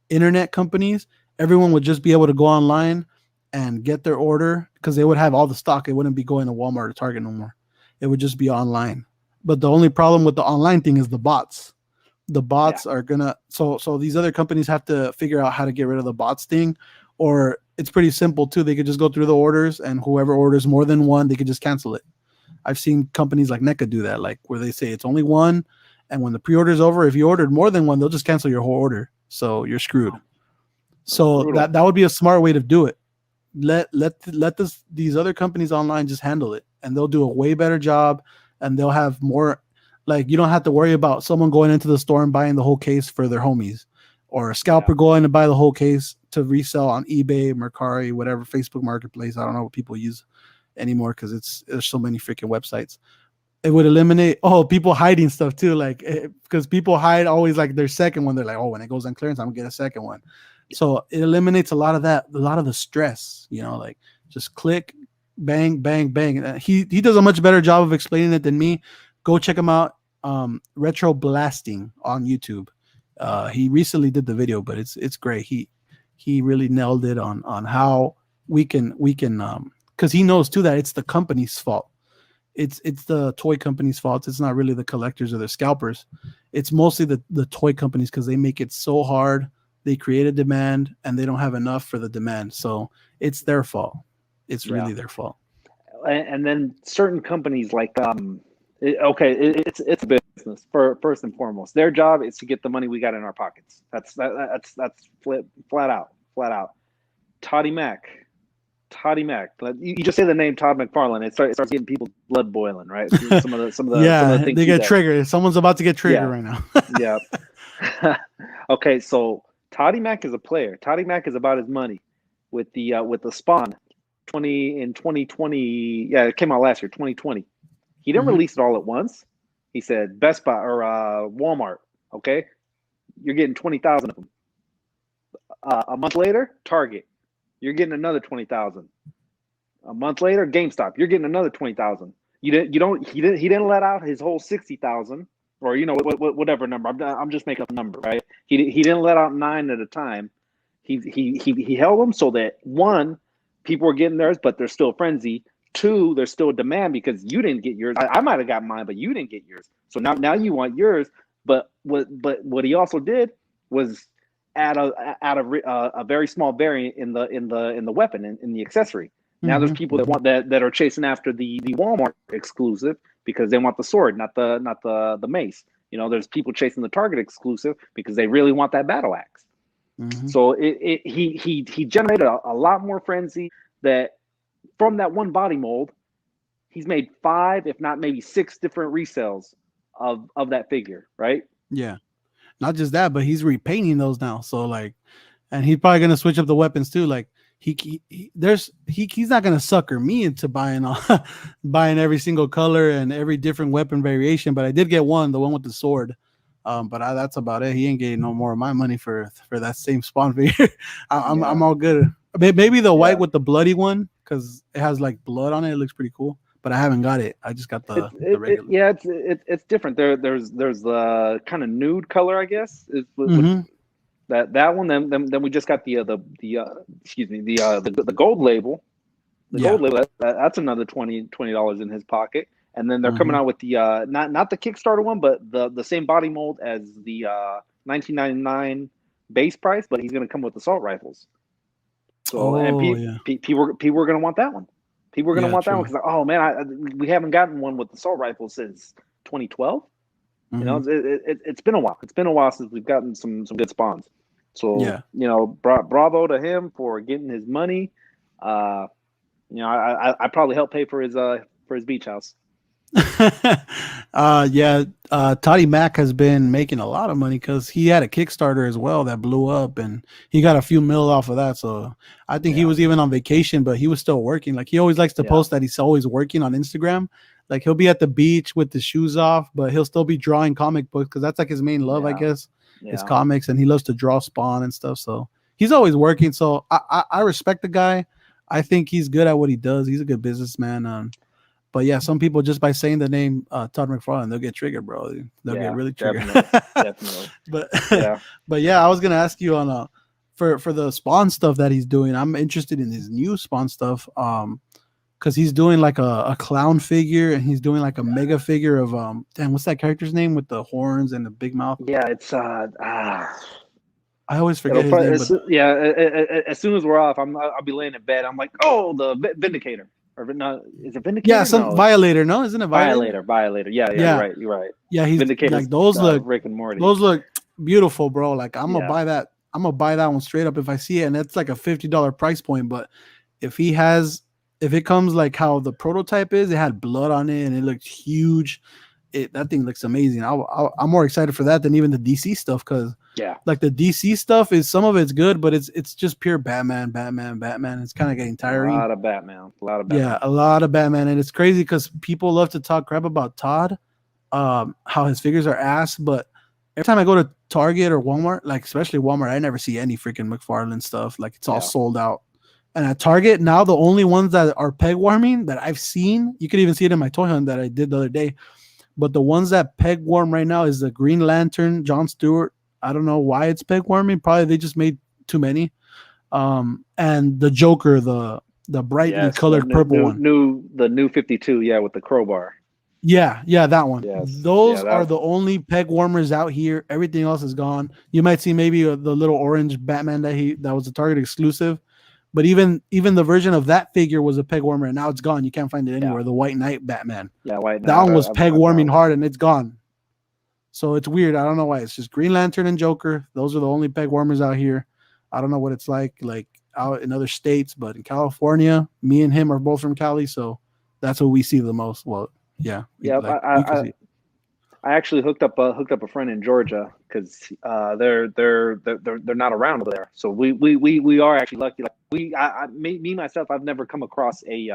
internet companies, everyone would just be able to go online and get their order, because they would have all the stock. It wouldn't be going to Walmart or Target no more. It would just be online. But the only problem with the online thing is the bots. The bots are gonna so these other companies have to figure out how to get rid of the bots thing, or it's pretty simple too. They could just go through the orders, and whoever orders more than one, they could just cancel it. I've seen companies like NECA do that, like where they say it's only one, and when the pre-order is over, if you ordered more than one, they'll just cancel your whole order. So you're screwed. So that would be a smart way to do it. Let these other companies online just handle it, and they'll do a way better job, and they'll have more. Like, you don't have to worry about someone going into the store and buying the whole case for their homies, or a scalper going to buy the whole case to resell on eBay, Mercari, whatever, Facebook Marketplace. I don't know what people use anymore, because there's so many freaking websites. It would eliminate people hiding stuff too, like, because people hide always like their second one. They're like, when it goes on clearance, I'm gonna get a second one. So it eliminates a lot of the stress, like, just click, bang, bang, bang. He does a much better job of explaining it than me. Go check him out. Retro Blasting on YouTube. He recently did the video, but it's great. He really nailed it on how we can because he knows too that it's the company's fault. it's the toy company's fault. It's not really the collectors or the scalpers. It's mostly the toy companies because they make it so hard. They create a demand and they don't have enough for the demand. So it's their fault. It's really their fault. And then certain companies like it's a business for first and foremost. Their job is to get the money we got in our pockets. That's flat out. Toddy Mac. You just say the name Todd McFarlane, it starts getting people's blood boiling, right? Some of the things they get triggered. Someone's about to get triggered right now. Yeah. Okay, so Toddy Mac is a player. Toddy Mac is about his money with the Spawn 2020. Yeah, it came out last year, 2020. He didn't release it all at once. He said Best Buy or Walmart. Okay, you're getting 20,000 of them. A month later, Target. You're getting another 20,000. A month later, GameStop. You're getting another 20,000. He didn't let out his whole 60,000 or whatever number. I'm just making up a number, right? He didn't let out 9 at a time. He held them so that 1, people were getting theirs, but there's still frenzy. 2, there's still demand because you didn't get yours. I might have got mine, but you didn't get yours. So now you want yours. But what he also did was add a very small variant in the weapon in the accessory. Now there's people that are chasing after the Walmart exclusive because they want the sword, not the mace. There's people chasing the Target exclusive because they really want that battle axe. So he generated a lot more frenzy that from that one body mold, he's made 5, if not maybe 6 different resales of that figure, right? Yeah. Not just that, but he's repainting those now. So like, and he's probably gonna switch up the weapons too. Like he's not gonna sucker me into buying every single color and every different weapon variation. But I did get the one with the sword. But that's about it. He ain't getting no more of my money for that same Spawn figure. I'm all good. Maybe the white with the bloody one because it has like blood on it. It looks pretty cool. But I haven't got it. I just got the regular. It's different. There's the kind of nude color, I guess. That one. Then we just got the gold label. The gold label. That's another $20 in his pocket. And then they're coming out with the not the Kickstarter one, but the same body mold as the $19.99 base price. But he's going to come with assault rifles. So people are going to want that one. People are going to want that one because, oh man, we haven't gotten one with assault rifles since 2012. It's been a while. It's been a while since we've gotten some good spawns. So bravo to him for getting his money. I probably helped pay for his beach house. Toddy Mac has been making a lot of money because he had a Kickstarter as well that blew up and he got a few mil off of that. So I think he was even on vacation, but he was still working. Like he always likes to post that he's always working on Instagram. Like he'll be at the beach with the shoes off, but he'll still be drawing comic books because that's like his main love, I guess. His comics, and he loves to draw Spawn and stuff. So he's always working. So I respect the guy. I think he's good at what he does. He's a good businessman. But yeah, some people just by saying the name Todd McFarlane, they'll get triggered, bro. They'll get really triggered. Definitely. But I was gonna ask you on for the Spawn stuff that he's doing. I'm interested in his new Spawn stuff. Because he's doing like a clown figure and he's doing like a mega figure of what's that character's name with the horns and the big mouth? Yeah, it's I always forget his name. As soon as we're off, I'll be laying in bed. I'm like, oh, the Vindicator. Or no, is it Vindicator? Yeah, some Violator. No, isn't it Violator? Yeah. You're right. Yeah, he's Vindicator. Like those look Rick and Morty. Those look beautiful, bro. Like I'm gonna buy that. I'm gonna buy that one straight up if I see it, and it's like a $50 price point. But if it comes like how the prototype is, it had blood on it and it looked huge. That thing looks amazing. I'm more excited for that than even the DC stuff because like the DC stuff is some of it's good, but it's just pure Batman. It's kind of getting tiring. A lot of Batman. Yeah, a lot of Batman, and it's crazy because people love to talk crap about Todd, how his figures are ass, but every time I go to Target or Walmart, like especially Walmart, I never see any freaking McFarlane stuff. Like it's all sold out. And at Target now, the only ones that are peg warming that I've seen, you could even see it in my toy hunt that I did the other day. But the ones that peg warm right now is the Green Lantern, John Stewart. I don't know why it's peg warming. Probably they just made too many. And the Joker, the the brightly Yes, the colored purple one. the new 52, yeah, with the crowbar. Yeah, that one. Yes, yeah, Those are that the only peg warmers out here. Everything else is gone. You might see maybe the little orange Batman that was a Target exclusive, but even the version of that figure was a peg warmer, and now it's gone. You can't find it yeah, anywhere. The White Knight Batman. yeah, White That Knight. one was peg warming I've hard, and it's gone. So it's weird. I don't know why. It's just Green Lantern and Joker. Those are the only peg warmers out here. I don't know what it's like out in other states, but in California, me and him are both from Cali, so that's what we see the most. Well, yeah, Yep, we can see it. I actually hooked up a friend in Georgia because they're not around over there. So we are actually lucky. Like me myself, I've never come across a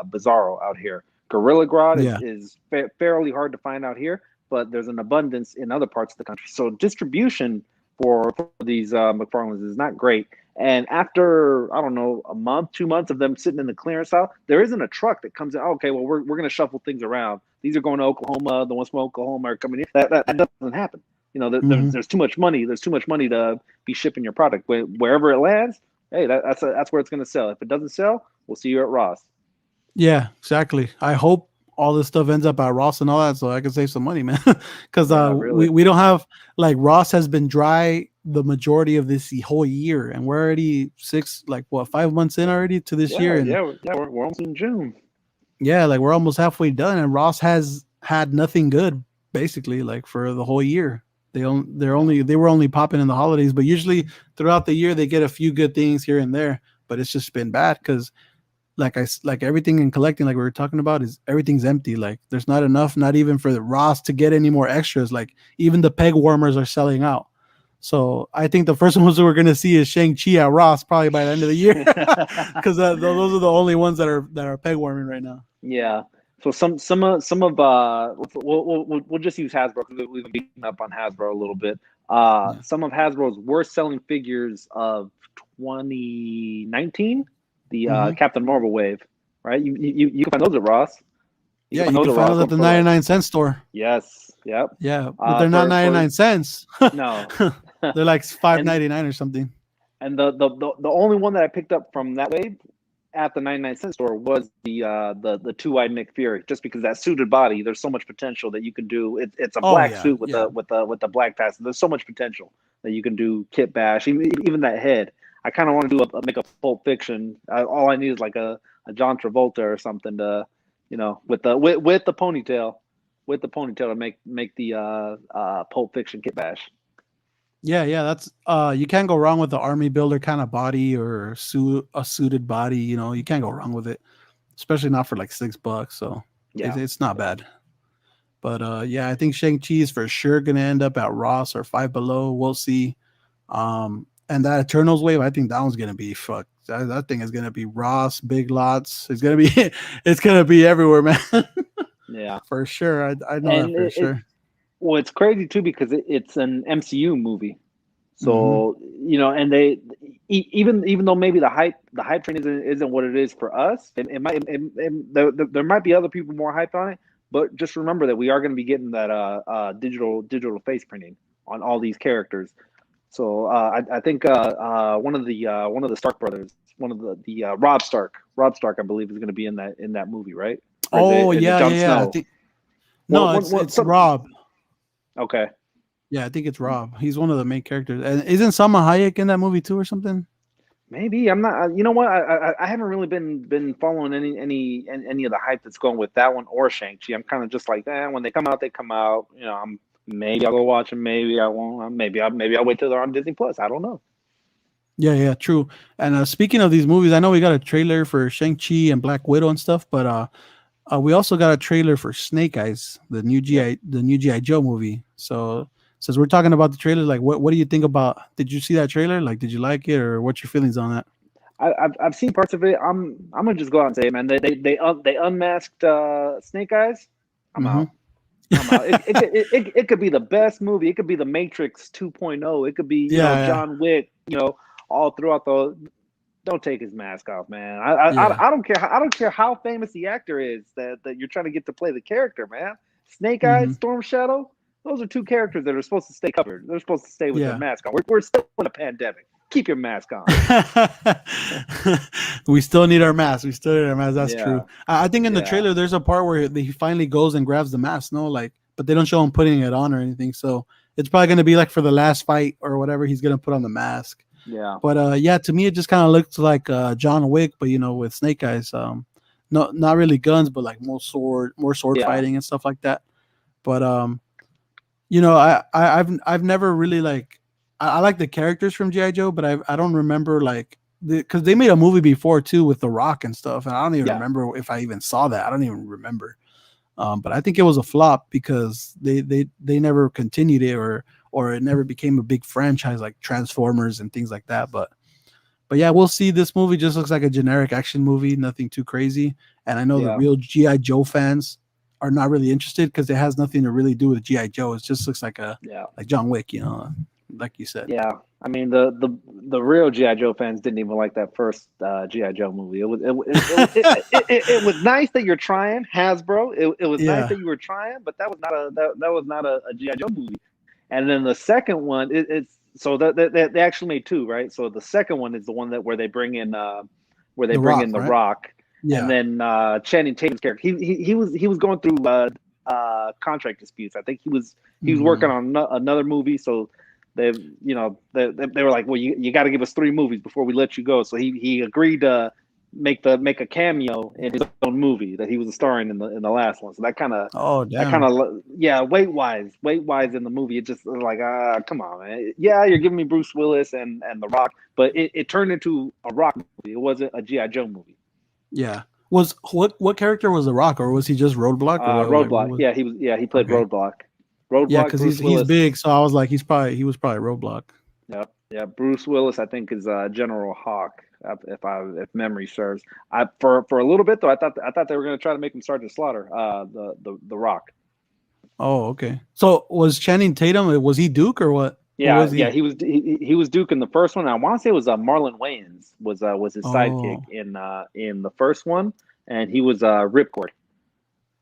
Bizarro out here. Gorilla Grodd Yeah, is fairly hard to find out here, but there's an abundance in other parts of the country. So distribution for these McFarlanes is not great. And after, I don't know, a month, 2 months of them sitting in the clearance aisle, there isn't a truck that comes in. Oh, okay, well, we're going to shuffle things around. These are going to Oklahoma. The ones from Oklahoma are coming in. That doesn't happen. You know, hmm there's too much money. There's too much money to be shipping your product. Wherever it lands, hey, that's where it's going to sell. If it doesn't sell, we'll see you at Ross. yeah, exactly. I hope all this stuff ends up at Ross and all that, so I can save some money, man. Because Yeah, really. we don't have like Ross has been dry the majority of this whole year, and we're already 5 months in already to this year, and We're almost in June. yeah, like we're almost halfway done, and Ross has had nothing good basically like for the whole year. They were only popping in the holidays, but usually throughout the year they get a few good things here and there. But it's just been bad because like everything in collecting, like we were talking about, is everything's empty. Like there's not enough, not even for the Ross to get any more extras. Like even the peg warmers are selling out. So I think the first ones that we're gonna see is Shang-Chi at Ross probably by the end of the year, because those are the only ones that are peg warming right now. Yeah. So some of we'll just use Hasbro because we've been beating up on Hasbro a little bit. Yeah. Some of Hasbro's worst selling figures of 2019, the hmm Captain Marvel wave, right? You can find those at Ross. You Yeah, can you find can those at find Ross those at going the for like 99-cent store. yes, yep. Yeah, but they're not For 99 cents. no, They're like five and ninety nine or something. and the only one that I picked up from that wave at the 99-cent store was the two-eyed Nick Fury, just because that suited body, there's so much potential that you can do. It's a Oh black yeah, suit with yeah, the black tassel. There's so much potential that you can do kit bash, even that head. I kind of want to do make a Pulp Fiction. All I need is like a John Travolta or something to, with the ponytail, to make the Pulp Fiction kit bash. yeah. That's you can't go wrong with the army builder kind of body or a suited body. You can't go wrong with it, especially not for like $6. So Yeah, it's not yeah. bad. But yeah, I think Shang-Chi is for sure gonna end up at Ross or Five Below. We'll see. And that Eternals wave, I think that one's gonna be fucked. That thing is gonna be Ross, Big Lots. It's gonna be it's gonna be everywhere, man. Yeah. For sure. I know that And for sure. well, it's crazy too because it's an MCU movie. hmm So and they even though maybe the hype train isn't what it is for us, it might there might be other people more hyped on it. But just remember that we are going to be getting that digital face printing on all these characters. So I think one of the Stark brothers, one of the Rob Stark, I believe, is going to be in that movie, right? Or Oh is it yeah, Jon yeah, yeah. I Snow? think no, it's Rob. Okay. Yeah, I think it's Rob. He's one of the main characters. And isn't Salma Hayek in that movie too or something? Maybe I'm not. You know what? I haven't really been following any of the hype that's going with that one or Shang-Chi. I'm kind of just like, when they come out, they come out. Maybe I'll go watch them. Maybe I won't. Maybe I'll wait till they're on Disney Plus. I don't know. Yeah, true. And speaking of these movies, I know we got a trailer for Shang-Chi and Black Widow and stuff, but we also got a trailer for Snake Eyes, Yep. The new GI Joe movie. So since we're talking about the trailer, like what do you think about? Did you see that trailer? Like, did you like it, or what's your feelings on that? I've seen parts of it. I'm gonna just go out and say it, man. They unmasked Snake Eyes. I'm hmm out. I'm out. It could be the best movie. It could be the Matrix 2.0. It could be Yeah, John Wick. All throughout the. Don't take his mask off, man. yeah, I don't care. I don't care how famous the actor is that you're trying to get to play the character, man. Snake hmm Eyes, Storm Shadow. Those are two characters that are supposed to stay covered. They're supposed to stay with their yeah. mask on. We're still in a pandemic. keep your mask on. We still need our mask. We still need our mask. That's true. Yeah. I think in the Yeah. trailer there's a part where he finally goes and grabs the mask. No, like, but they don't show him putting it on or anything. So it's probably gonna be like for the last fight or whatever. He's gonna put on the mask. Yeah. But yeah, to me it just kind of looks like John Wick, but with snake eyes. Not really guns, but like more sword Yeah. fighting and stuff like that. But I've never really like I like the characters from GI Joe, but I don't remember like because they made a movie before too with The Rock and stuff, and I don't even Yeah. remember if I even saw that. I don't even remember. But I think it was a flop because they never continued it or it never became a big franchise like Transformers and things like that. But yeah, we'll see. This movie just looks like a generic action movie, nothing too crazy. And I know the Yeah. real GI Joe fans are not really interested because it has nothing to really do with GI Joe. It just looks like Yeah. like John Wick, like you said. Yeah. I mean, the real GI Joe fans didn't even like that first GI Joe movie. It was nice that you're trying, Hasbro. It was nice Yeah. that you were trying, but that was not a GI Joe movie. And then the second one, it's so that they actually made two, right? So the second one is the one where they bring in The the Rock, right? Rock, Yeah. and then Channing Tatum's character. He was going through contract disputes. I think he was working on another movie, so they were like, well, you got to give us 3 movies before we let you go. So he agreed to make a cameo in his own movie that he was starring in the last one. So that kind of weight wise in the movie, it just like come on, man. Yeah, you're giving me Bruce Willis and The Rock, but it turned into a Rock movie. It wasn't a GI Joe movie. Yeah. Was what character was The Rock, or was he just Roadblock? Roadblock. Like, he played Roadblock. Roadblock. Yeah, because he's big, so I was like, he was probably Roadblock. Yep. Yeah. Bruce Willis, I think, is General Hawk, if memory serves. For a little bit though, I thought they were going to try to make him Sergeant Slaughter. The Rock. Oh, okay. So was Channing Tatum? Was he Duke or what? Yeah, or was he? yeah. He was Duke in the first one. I want to say it was Marlon Wayans was his sidekick in the first one, and he was Ripcord.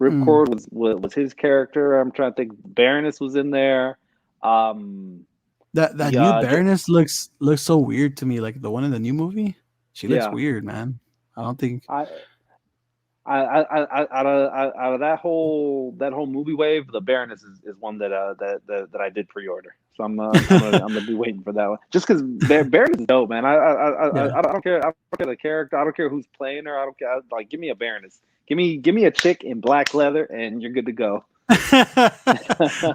Ripcord was his character. I'm trying to think. Baroness was in there. That new Baroness looks so weird to me. Like the one in the new movie, she looks weird, man. I don't think. Out of that whole movie wave, the Baroness is one that I did pre-order. So I'm gonna be waiting for that one. Just because Baroness is dope, man. I don't care. I don't care the character. I don't care who's playing her. I don't care. Like, give me a Baroness. Give me a chick in black leather, and you're good to go.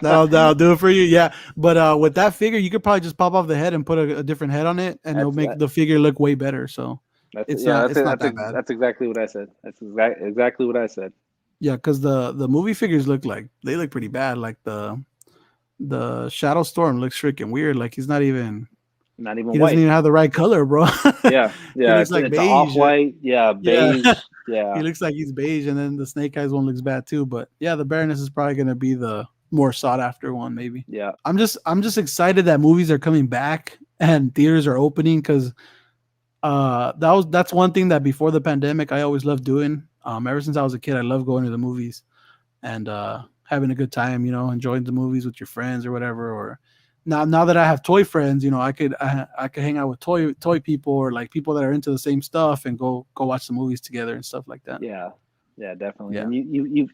That'll do it for you. Yeah, but with that figure, you could probably just pop off the head and put a different head on it, and it'll make the figure look way better. So it's not that bad. That's exactly what I said. That's exactly what I said. Yeah, because the movie figures look pretty bad. Like the Shadow Storm looks freaking weird. Like he's not even he white. Doesn't even have the right color, bro. Yeah. He looks like beige. Off-white. Yeah, beige. Yeah. He looks like he's beige, and then the Snake Eyes one looks bad too. But yeah, the Baroness is probably gonna be the more sought after one, maybe. Yeah. I'm just excited that movies are coming back and theaters are opening because that's one thing that before the pandemic I always loved doing. Ever since I was a kid, I loved going to the movies and having a good time, enjoying the movies with your friends or whatever. Or now that I have toy friends, I could hang out with toy people or like people that are into the same stuff and go watch the movies together and stuff like that. Yeah. Yeah, definitely. Yeah. And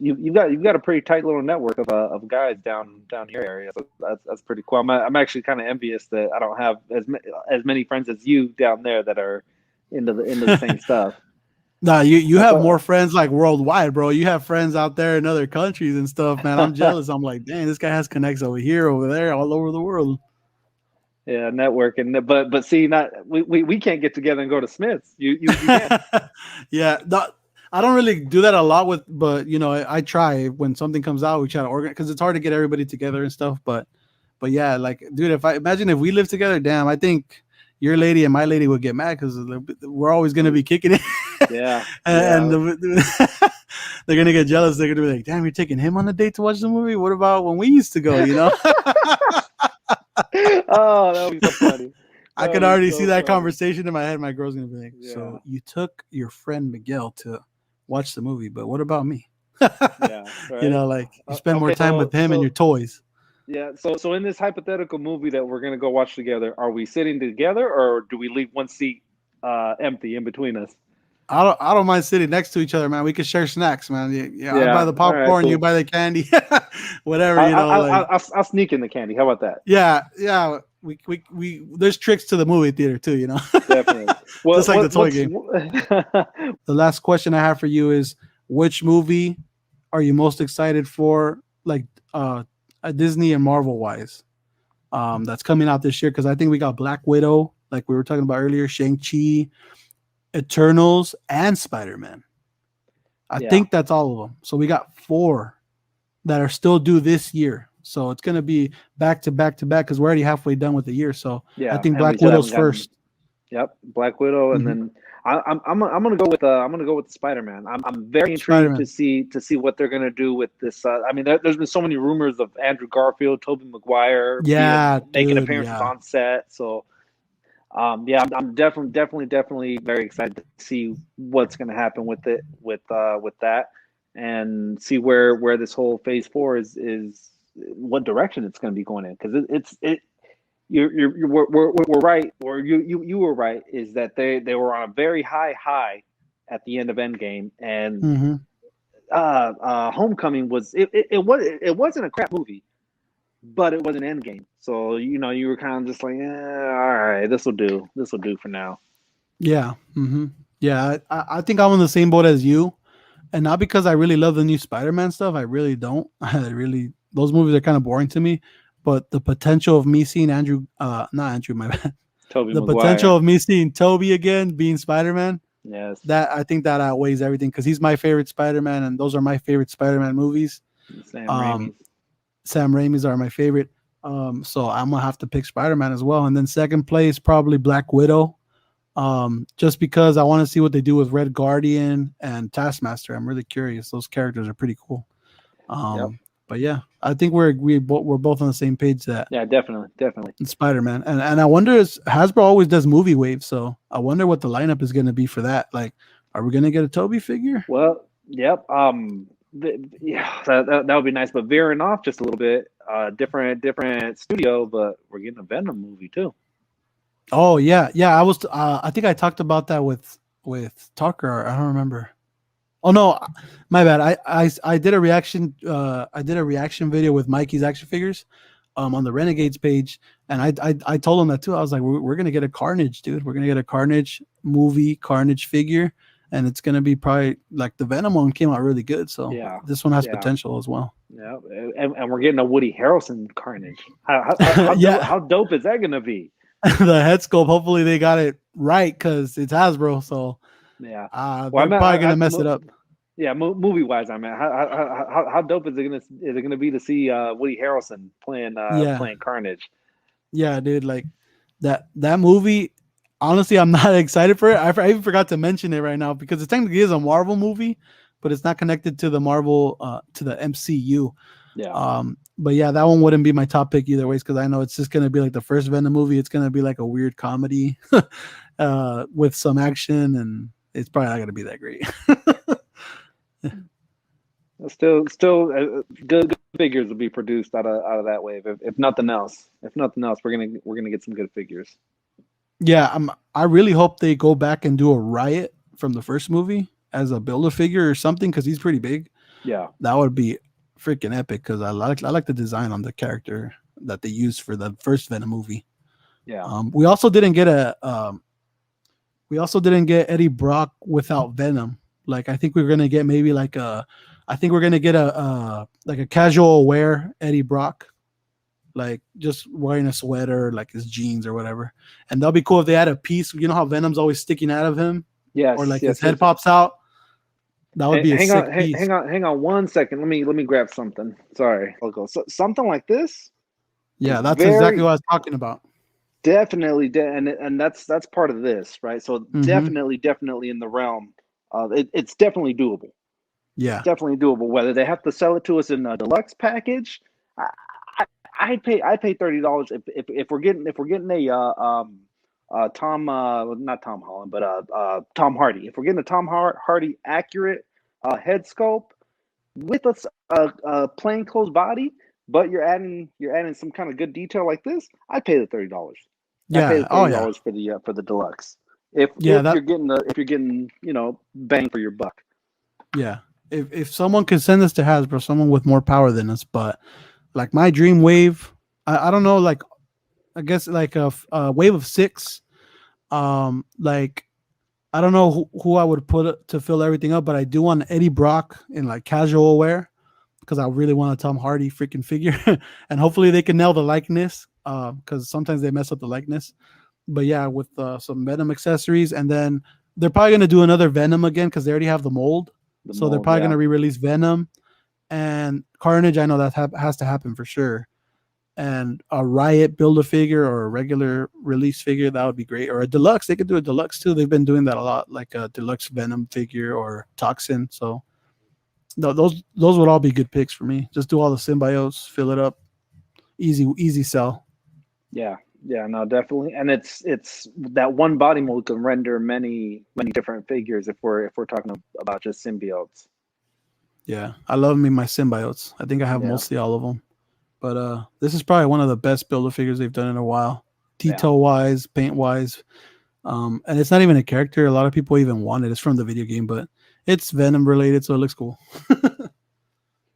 you've got a pretty tight little network of guys down your area. So that's pretty cool. I'm actually kind of envious that I don't have as many friends as you down there that are into the same stuff. Nah, you have more friends like worldwide, bro. You have friends out there in other countries and stuff, man. I'm jealous. I'm like, dang, this guy has connects over here, over there, all over the world. Yeah, networking. But see, we can't get together and go to Smith's. You can. Yeah, I don't really do that a lot but I try when something comes out. We try to organize because it's hard to get everybody together and stuff. But yeah, like, dude, if we live together, damn, I think your lady and my lady would get mad because we're always gonna be kicking it. Yeah, and they're gonna get jealous. They're gonna be like, "Damn, you're taking him on a date to watch the movie. What about when we used to go?" Oh, that would be so funny. I could already see that conversation in my head. My girl's gonna be like, "So you took your friend Miguel to watch the movie, but what about me?" Yeah, right. Like you spend more time with him and your toys. Yeah. So in this hypothetical movie that we're gonna go watch together, are we sitting together or do we leave one seat empty in between us? I don't mind sitting next to each other, man. We could share snacks, man. Yeah, I buy Yeah. the All right. popcorn, you Cool. buy the candy, whatever, you know. Like, I'll sneak in the candy. How about that? yeah, yeah. We there's tricks to the movie theater too, you know. Definitely. Just like the toy What's game. The last question I have for you is, which movie are you most excited for, like Disney and Marvel wise? That's coming out this year, because I think we got Black Widow, like we were talking about earlier, Shang-Chi, Eternals, and Spider-Man. I Yeah. think that's all of them. So we got 4 that are still due this year. So it's gonna be back to back to back, because we're already halfway done with the year. So I Yeah. think And we Black still Widow's haven't gotten. first. Yep, Black Widow, and Mhm. then I'm gonna go with the Spider Man. I'm very intrigued Spider-Man. to see what they're gonna do with this. I mean, there's been so many rumors of Andrew Garfield, Tobey Maguire being Yeah, making dude. appearances Yeah. on set. So yeah, I'm definitely very excited to see what's gonna happen with it with that, and see where this whole Phase 4 is what direction it's gonna be going in, because it we're right, or you were right, is that they were on a very high at the end of Endgame, and Hmm. Homecoming it wasn't a crap movie, but it was an Endgame, so you were kind of just like, all right, this will do for now. Yeah. Hmm. Yeah. I think I'm on the same boat as you, and not because I really love the new Spider-Man stuff. I really don't. I really, those movies are kind of boring to me. But the potential of me seeing not Andrew, my bad. Tobey The potential Maguire, of me seeing Toby again being Spider-Man, yes, that I think that outweighs everything, because he's my favorite Spider-Man, and those are my favorite Spider-Man movies. Sam Um, Raimi's. Sam Raimi's are my favorite. So I'm gonna have to pick Spider-Man as well, and then second place probably Black Widow. Just because I want to see what they do with Red Guardian and Taskmaster. I'm really curious. Those characters are pretty cool. Yep. But yeah, I think we're both on the same page that Yeah, definitely. Spider Man, and I wonder, is Hasbro always does movie waves, so I wonder what the lineup is going to be for that. Like, are we going to get a Toby figure? Well, yep. Yeah, that would be nice. But veering off just a little bit, different studio, but we're getting a Venom movie too. Oh yeah, yeah. I think I talked about that with Tucker. I don't remember. Oh no, my bad. I did a reaction. I did a reaction video with Mikey's action figures, on the Renegades page, and I told him that too. I was like, we're gonna get a Carnage, dude. We're gonna get a Carnage movie, Carnage figure, and it's gonna be probably like the Venom one came out really good. So Yeah, this one has yeah, potential as well. yeah. And we're getting a Woody Harrelson Carnage. Yeah, How dope is that gonna be? the head sculpt. Hopefully they got it right, because it's Hasbro. So Yeah. Well, I they're meant, probably gonna mess it up. yeah, movie wise, I mean, how dope is it gonna be to see Woody Harrelson Yeah, playing Carnage? yeah, dude. Like that movie. Honestly, I'm not excited for it. I even forgot to mention it right now, because it technically is a Marvel movie, but it's not connected to the Marvel to the MCU. Yeah. But yeah, that one wouldn't be my top pick either ways, because I know it's just gonna be like the first Venom movie. It's gonna be like a weird comedy with some action, and it's probably not gonna be that great. Still, good figures will be produced out of that wave. If nothing else, we're gonna get some good figures. Yeah, I really hope they go back and do a Riot from the first movie as a build a figure or something, because he's pretty big. Yeah, That would be freaking epic, because I like the design on the character that they used for the first Venom movie. yeah, We also didn't get Eddie Brock without Venom. Like, I think we're gonna get maybe like I think we're gonna get a like a casual wear Eddie Brock, like just wearing a sweater, like his jeans or whatever. And that'll be cool if they had a piece. You know how Venom's always sticking out of him, or yes, like his yes, head yes. pops out. That would be a Hang on, sick piece. hang on 1 second. Let me grab something. Sorry, I'll go. So, something like this is Yeah, that's exactly very what I was talking about. definitely, and that's part of this, right? So Hmm. definitely in the realm of it's definitely doable. It's Yeah. definitely doable. Whether they have to sell it to us in a deluxe package, I, I, I'd pay $30 if we're getting a Tom not Tom Holland, but Tom Hardy. If we're getting a Hardy accurate head sculpt with a plain clothes body, but you're adding some kind of good detail like this, I pay the $30. I pay Yeah. the Oh thirty yeah. dollars for the deluxe. If Yeah. That. if you're getting bang for your buck. Yeah. If someone could send this to Hasbro, someone with more power than us, but like my dream wave, I don't know, like I guess like a wave of 6. Like I don't know who I would put to fill everything up, but I do want Eddie Brock in like casual wear because I really want a Tom Hardy freaking figure, and hopefully they can nail the likeness. Because sometimes they mess up the likeness. But yeah, with some Venom accessories, and then they're probably gonna do another Venom again because they already have the mold. The So they're mold, probably yeah. gonna re-release Venom and Carnage. I know that has to happen for sure. And a Riot build a figure or a regular release figure, that would be great. Or a deluxe, they could do a deluxe too. They've been doing that a lot, like a deluxe Venom figure or Toxin. So those would all be good picks for me. Just do all the symbiotes, fill it up, easy sell. Yeah, yeah, no, definitely. And it's that one body mold can render many different figures if we're talking about just symbiotes. Yeah, I love me my symbiotes. I think I have Yeah, mostly all of them. But this is probably one of the best build a figures they've done in a while, yeah. detail wise, paint wise. And it's not even a character. A lot of people even want it. It's from the video game, but it's Venom related, so it looks cool.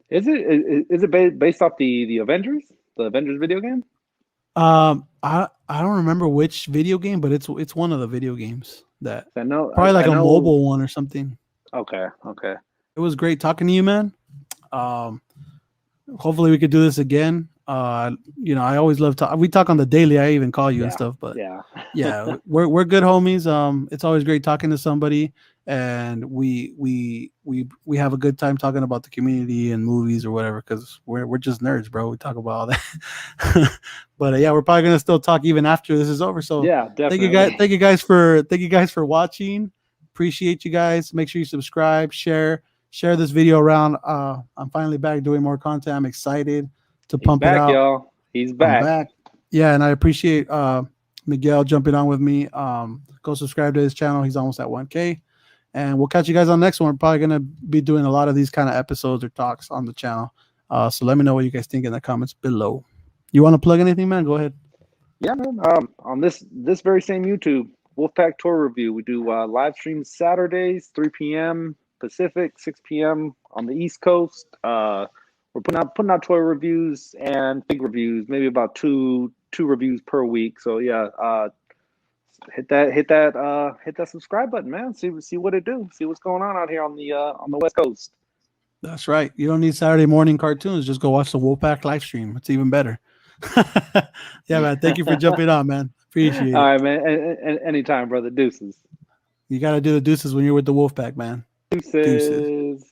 Is it based off the Avengers video game? I don't remember which video game, but it's one of the video games that I know, probably like I a know. mobile one or something. Okay, okay. It was great talking to you, man. Um, Hopefully we could do this again. I always love talk. We talk on the daily. I even call you and Yeah, stuff, but yeah, yeah, we're good homies. It's always great talking to somebody, and we have a good time talking about the community and movies or whatever because we're just nerds, bro. We talk about all that. But yeah, we're probably gonna still talk even after this is over. So yeah, thank you guys, definitely. thank you guys for watching. Appreciate you guys. Make sure you subscribe, share this video around. I'm finally back doing more content. I'm excited to He's pump it back, out. y'all. He's I'm back. back. Yeah, and I appreciate Miguel jumping on with me. Go subscribe to his channel. He's almost at 1K. And we'll catch you guys on the next one. We're probably gonna be doing a lot of these kind of episodes or talks on the channel. So let me know what you guys think in the comments below. You want to plug anything, man? Go ahead. Yeah, man. On this very same YouTube Wolfpack Tour Review, we do live streams Saturdays, 3 p.m. Pacific, 6 p.m. on the East Coast. We're putting out toy reviews and big reviews, maybe about two reviews per week. So yeah, hit that subscribe button, man. See what it do. See what's going on out here on the West Coast. That's right. You don't need Saturday morning cartoons. Just go watch the Wolfpack live stream. It's even better. Yeah, man. Thank you for jumping on, man. All Appreciate it. right, man. Anytime, brother. Deuces. You got to do the deuces when you're with the Wolfpack, man. Deuces. Deuces.